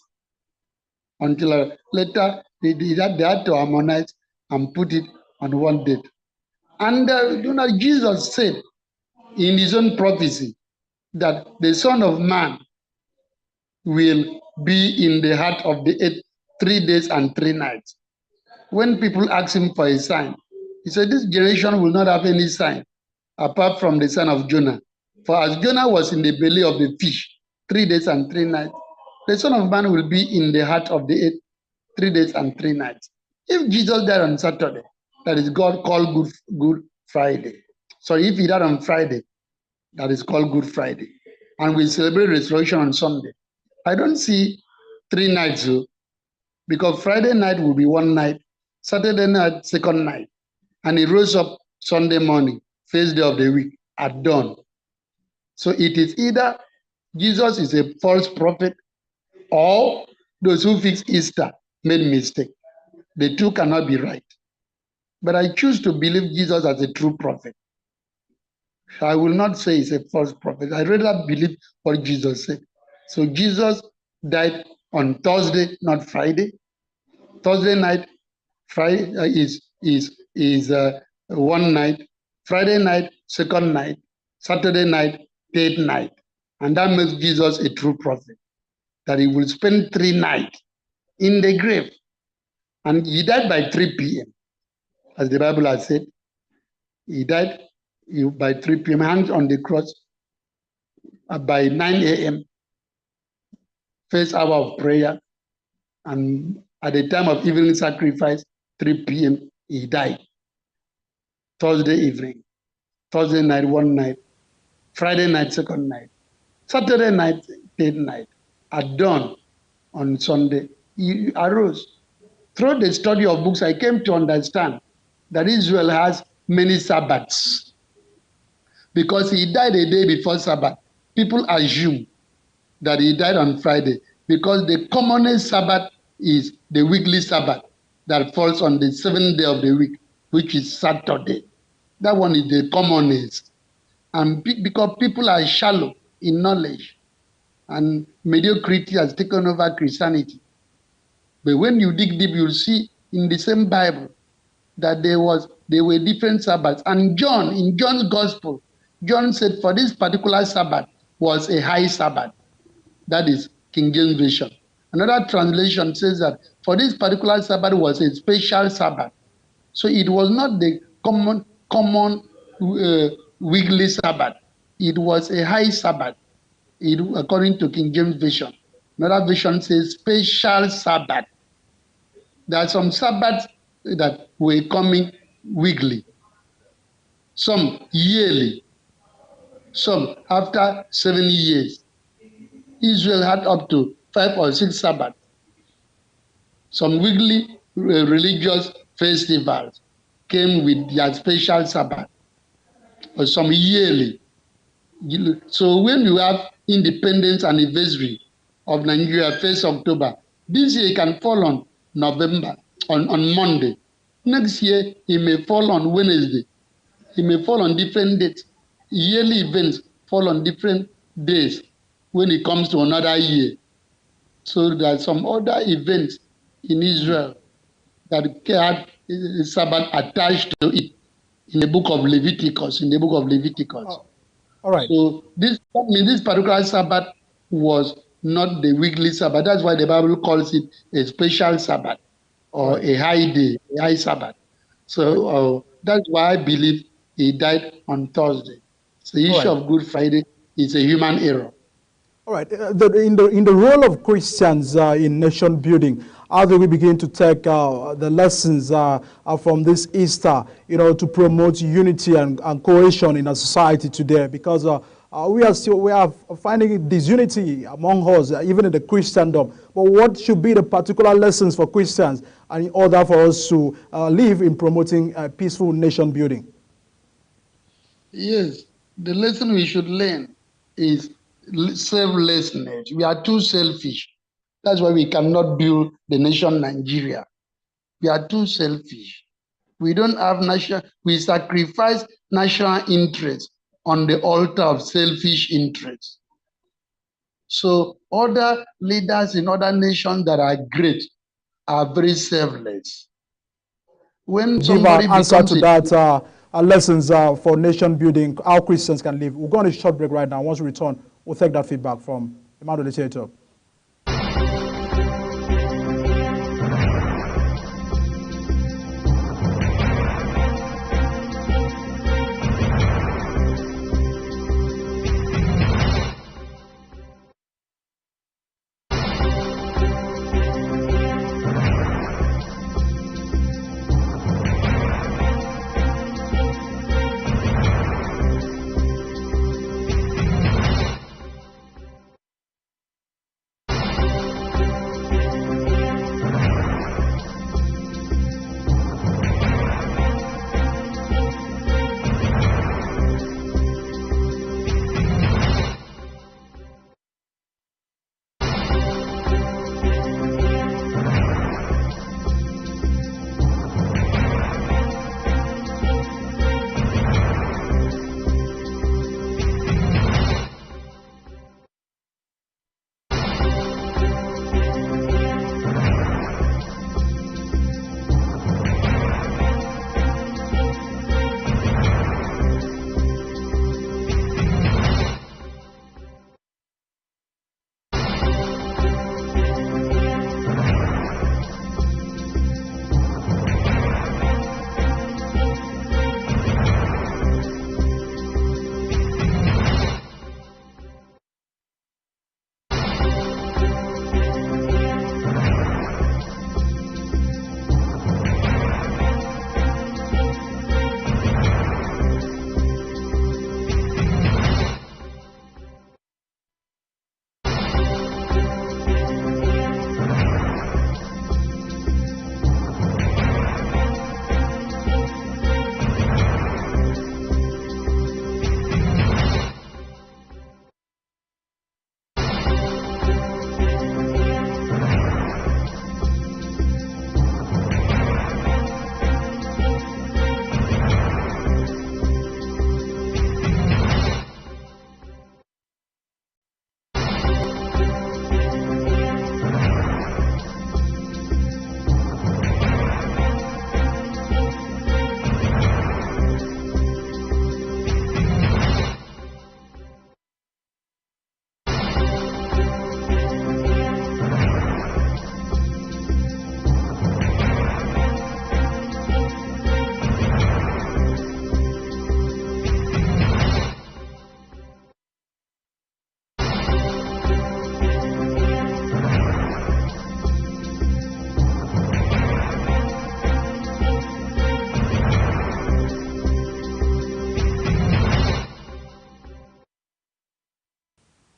Until later, they had to harmonize and put it on one date. And Jesus said in his own prophecy that the Son of Man will be in the heart of the earth 3 days and 3 nights. When people ask him for a sign, he said, this generation will not have any sign apart from the son of Jonah. For as Jonah was in the belly of the fish 3 days and 3 nights, the Son of Man will be in the heart of the earth 3 days and 3 nights. If Jesus died on Saturday, that is God called Good Friday. So if he died on Friday, that is called Good Friday. And we celebrate resurrection on Sunday. I don't see 3 nights, though, because Friday night will be one night, Saturday night, second night, and he rose up Sunday morning, first day of the week, at dawn. So it is either Jesus is a false prophet or those who fix Easter made mistake. The two cannot be right. But I choose to believe Jesus as a true prophet. I will not say he's a false prophet. I rather believe what Jesus said. So Jesus died on Thursday, not Friday. Thursday night, Friday is one night. Friday night, second night. Saturday night, third night. And that makes Jesus a true prophet. That he will spend 3 nights in the grave. And he died by 3 p.m. As the Bible has said. He died by 3 p.m. hangs on the cross by 9 a.m. First hour of prayer. And at the time of evening sacrifice, 3 p.m., he died. Thursday evening. Thursday night, one night. Friday night, second night. Saturday night, third night. At dawn on Sunday, he arose. Through the study of books, I came to understand that Israel has many Sabbaths. Because he died a day before Sabbath, people assume that he died on Friday because the commonest Sabbath is the weekly Sabbath that falls on the 7th day of the week, which is Saturday. That one is the commonest. And because people are shallow in knowledge and mediocrity has taken over Christianity. But when you dig deep, you'll see in the same Bible that there were different Sabbaths. And John, in John's Gospel, John said for this particular Sabbath was a high Sabbath. That is King James Version. Another translation says that for this particular Sabbath was a special Sabbath. So it was not the common weekly Sabbath. It was a high Sabbath, according to King James Version. Another version says special Sabbath. There are some Sabbaths that were coming weekly, some yearly, some after 7 years. Israel had up to 5 or 6 Sabbaths. Some weekly religious festivals came with their special Sabbath, or some yearly. So when you have independence anniversary of Nigeria, 1st October, this year it can fall on November, on Monday. Next year, it may fall on Wednesday. It may fall on different dates. Yearly events fall on different days when it comes to another year. So there are some other events in Israel that had Sabbath attached to it in the book of Leviticus. All right. So this particular Sabbath was not the weekly Sabbath. That's why the Bible calls it a special Sabbath or a high day, a high Sabbath. So that's why I believe he died on Thursday. So the issue of Good Friday is a human error. All right. In the role of Christians in nation building, how do we begin to take the lessons from this Easter, to promote unity and cohesion in our society today? Because we are finding disunity among us, even in the Christendom. But what should be the particular lessons for Christians and in order for us to live in promoting peaceful nation building? Yes, the lesson we should learn is selflessness. We are too selfish. That's why we cannot build the nation Nigeria. We are too selfish. We don't have we sacrifice national interests on the altar of selfish interests. So other leaders in other nations that are great are very selfless. When give an answer to that, lessons for nation building, how Christians can live. We'll go on a short break right now. Once we return, we'll take that feedback from Emmanuel Literature.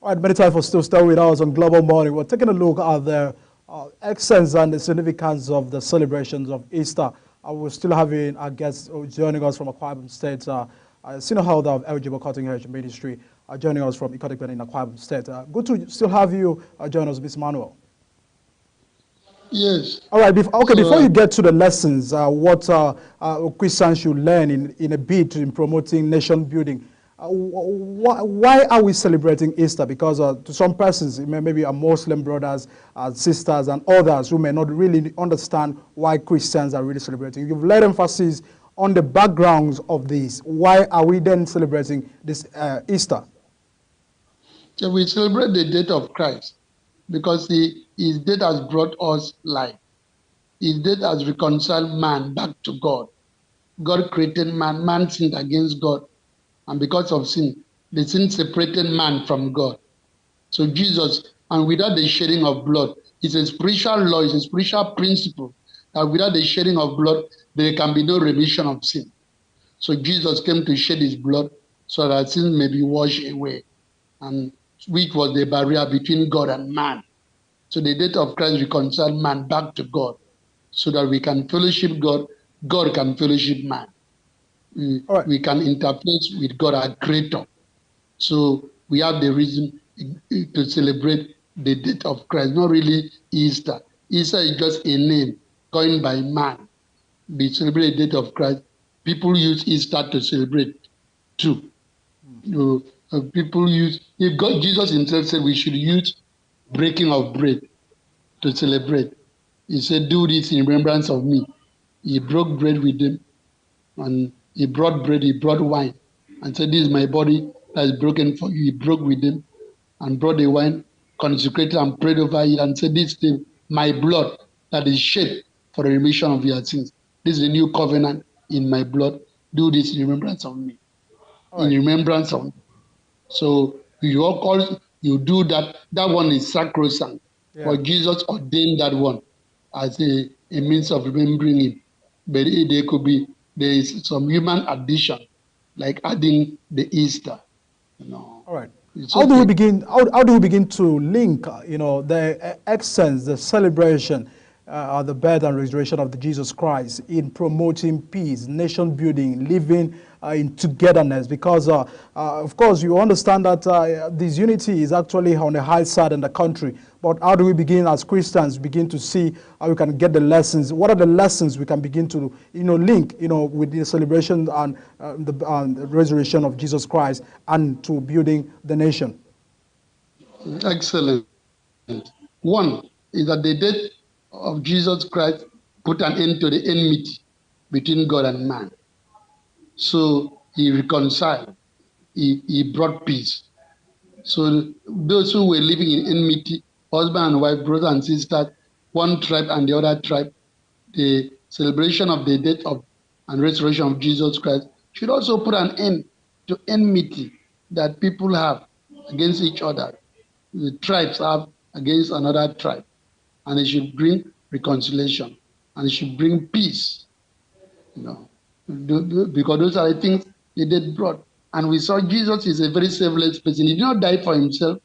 All right, many thanks for still staying with us on Global Morning. We're taking a look at the essence and the significance of the celebrations of Easter. We're still having our guests joining us from Akwa Ibom State, senior holder of eligible cutting edge ministry, joining us from Ikotekben in Akwa Ibom State. Good to still have you join us, Ms. Manuel. Yes. All right. Before you get to the lessons, what Christians should learn in a bid in promoting nation building, why are we celebrating Easter? Because to some persons, maybe our Muslim brothers, sisters, and others who may not really understand why Christians are really celebrating. You've laid emphasis on the backgrounds of this. Why are we then celebrating this Easter? So we celebrate the death of Christ because his death has brought us life. His death has reconciled man back to God. God created man. Man sinned against God. And because of sin, the sin separated man from God. So Jesus, and without the shedding of blood, it's a spiritual law, it's a spiritual principle that without the shedding of blood, there can be no remission of sin. So Jesus came to shed his blood so that sin may be washed away, and which was the barrier between God and man. So the death of Christ reconciled man back to God so that we can fellowship God, God can fellowship man. We can interface with God, our creator. So we have the reason to celebrate the death of Christ, not really Easter. Easter is just a name coined by man. We celebrate the death of Christ. People use Easter to celebrate too. People use, if God, Jesus himself said we should use breaking of bread to celebrate. He said, do this in remembrance of me. He broke bread with them, and he brought bread, he brought wine, and said, this is my body that is broken for you. He broke with them and brought the wine, consecrated and prayed over it, and said, this is my blood that is shed for the remission of your sins. This is the new covenant in my blood. Do this in remembrance of me. In remembrance of me. So you do that. That one is sacrosanct. Yeah. For Jesus ordained that one as a means of remembering him. But there is some human addition, like adding the Easter. All right. How do we begin to link, the essence, the celebration, the birth and resurrection of Jesus Christ in promoting peace, nation building, living in togetherness? Because, of course, you understand that this unity is actually on the high side in the country. But how do we begin as Christians begin to see how we can get the lessons? What are the lessons we can begin to, link, with the celebration and the resurrection of Jesus Christ and to building the nation? Excellent. One is that the death of Jesus Christ put an end to the enmity between God and man. So he reconciled. He brought peace. So those who were living in enmity, husband and wife, brother and sister, one tribe and the other tribe, the celebration of the death of and resurrection of Jesus Christ should also put an end to enmity that people have against each other. The tribes have against another tribe. And it should bring reconciliation. And it should bring peace. Because those are the things the death brought. And we saw Jesus is a very selfless person. He did not die for himself.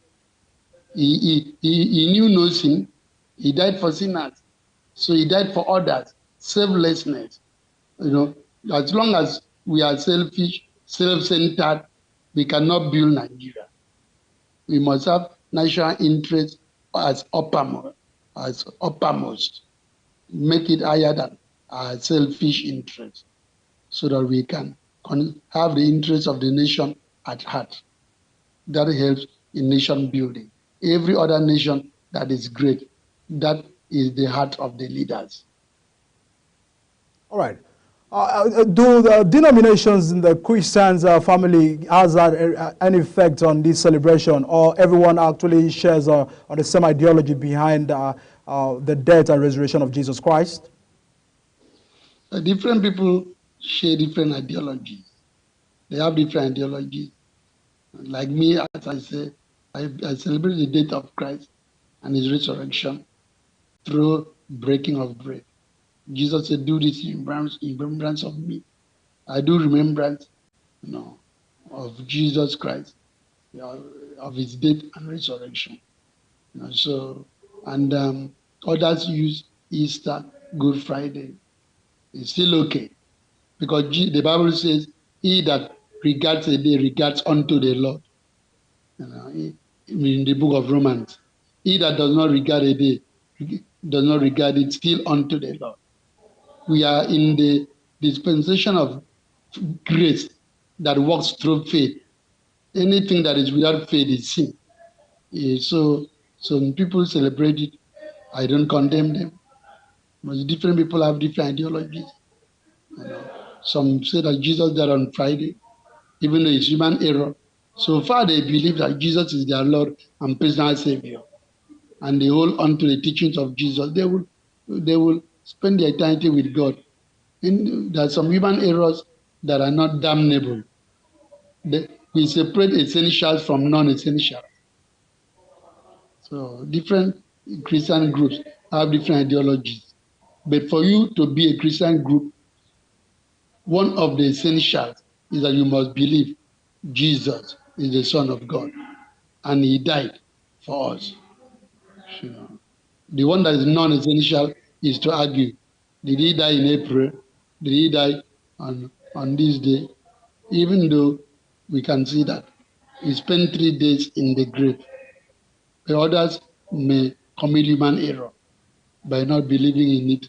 He knew no sin. He died for sinners. So he died for others. Selflessness. As long as we are selfish, self-centered, we cannot build Nigeria. We must have national interest as uppermost. Make it higher than our selfish interest, so that we can have the interests of the nation at heart. That helps in nation building. Every other nation that is great, that is the heart of the leaders. All right. Do the denominations in the Christians family has that any effect on this celebration, or everyone actually shares on the same ideology behind the death and resurrection of Jesus Christ? Different people share different ideologies. They have different ideologies. Like me, as I say, I celebrate the death of Christ and his resurrection through breaking of bread. Jesus said, do this in remembrance of me. I do remembrance, of Jesus Christ, of his death and resurrection. Others use Easter, Good Friday. It's still okay. Because the Bible says, he that regards a day regards unto the Lord. In the book of Romans, he that does not regard a day does not regard it still unto the Lord. We are in the dispensation of grace that works through faith. Anything that is without faith is sin. So some people celebrate it. I don't condemn them. But different people have different ideologies. Some say that Jesus died on Friday, even though it's human error. So far, they believe that Jesus is their Lord and personal Savior, and they hold on to the teachings of Jesus. They will spend their eternity with God. And there are some human errors that are not damnable. We separate essentials from non-essentials. So different Christian groups have different ideologies. But for you to be a Christian group, one of the essentials is that you must believe Jesus is the Son of God and he died for us. The one that is non-essential is to argue, did he die in April? Did he die on this day? Even though we can see that he spent 3 days in the grave. The others may commit human error by not believing in it,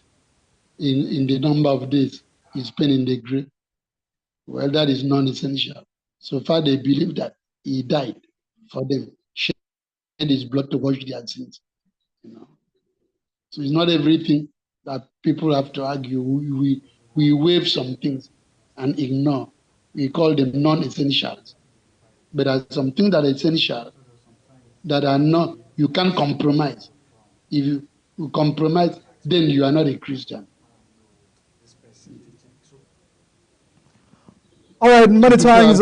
in the number of days he spent in the grave. Well, that is non-essential. So far, they believe that he died for them, shed his blood to wash their sins. So it's not everything that people have to argue. We waive some things and ignore. We call them non-essentials. But there are some things that are essential that are not, you can't compromise. If you compromise, then you are not a Christian. All right, many thanks,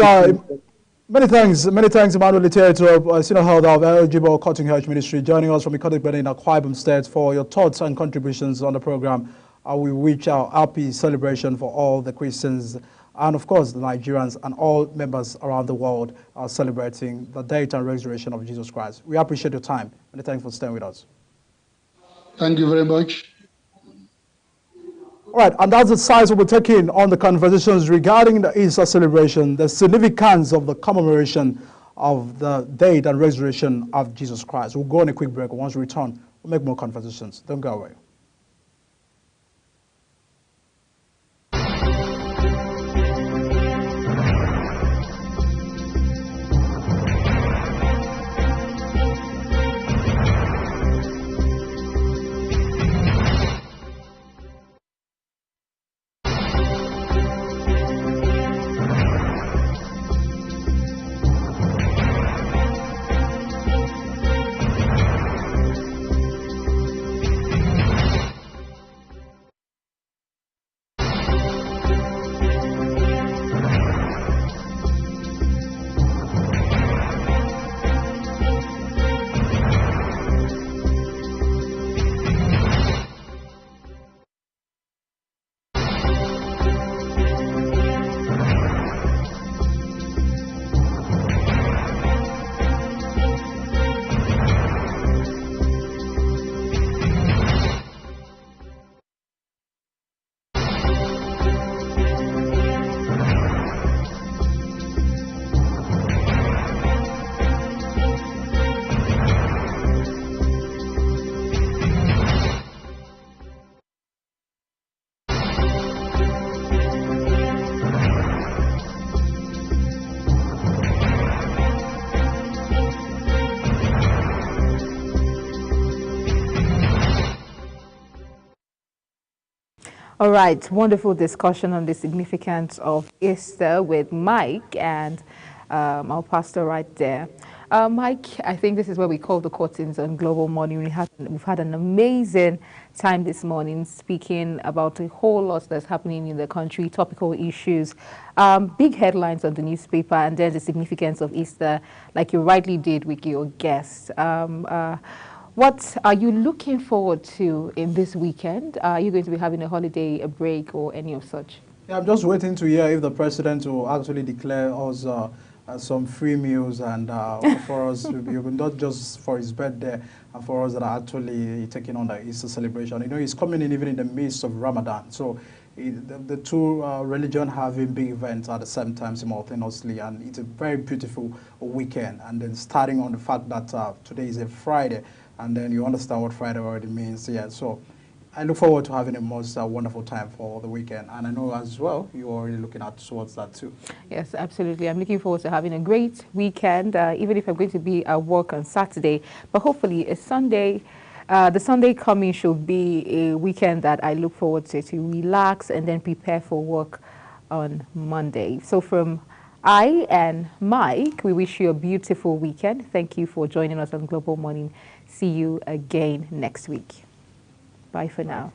Emmanuel Literature, Senior Elder of Eligible Cutting Edge Ministry, joining us from the Cottage Benin in Akwa Ibom State for your thoughts and contributions on the program. We wish our happy celebration for all the Christians and, of course, the Nigerians and all members around the world are celebrating the death and resurrection of Jesus Christ. We appreciate your time. Many thanks for staying with us. Thank you very much. All right, and that's the size we'll be taking on the conversations regarding the Easter celebration, the significance of the commemoration of the death and resurrection of Jesus Christ. We'll go on a quick break. Once we return, we'll make more conversations. Don't go away. All right, wonderful discussion on the significance of Easter with Mike and our pastor right there. Mike, I think this is where we call the curtains on Global Morning. We've had an amazing time this morning speaking about a whole lot that's happening in the country, topical issues, big headlines on the newspaper, and then the significance of Easter, like you rightly did with your guest. What are you looking forward to in this weekend? Are you going to be having a holiday, a break, or any of such? Yeah, I'm just waiting to hear if the president will actually declare us some free meals, and for us, not just for his birthday, and for us that are actually taking on the Easter celebration. You know, he's coming in even in the midst of Ramadan. So the two religions having big events at the same time simultaneously, and it's a very beautiful weekend. And then starting on the fact that today is a Friday, and then you understand what Friday already means. Yeah, so I look forward to having a most wonderful time for the weekend, and I know as well you're already looking at towards that too. Yes, absolutely. I'm looking forward to having a great weekend, even if I'm going to be at work on Saturday. But hopefully, a Sunday, the Sunday coming should be a weekend that I look forward to relax and then prepare for work on Monday. So from I and Mike, we wish you a beautiful weekend. Thank you for joining us on Global Morning. See you again next week. Bye for now.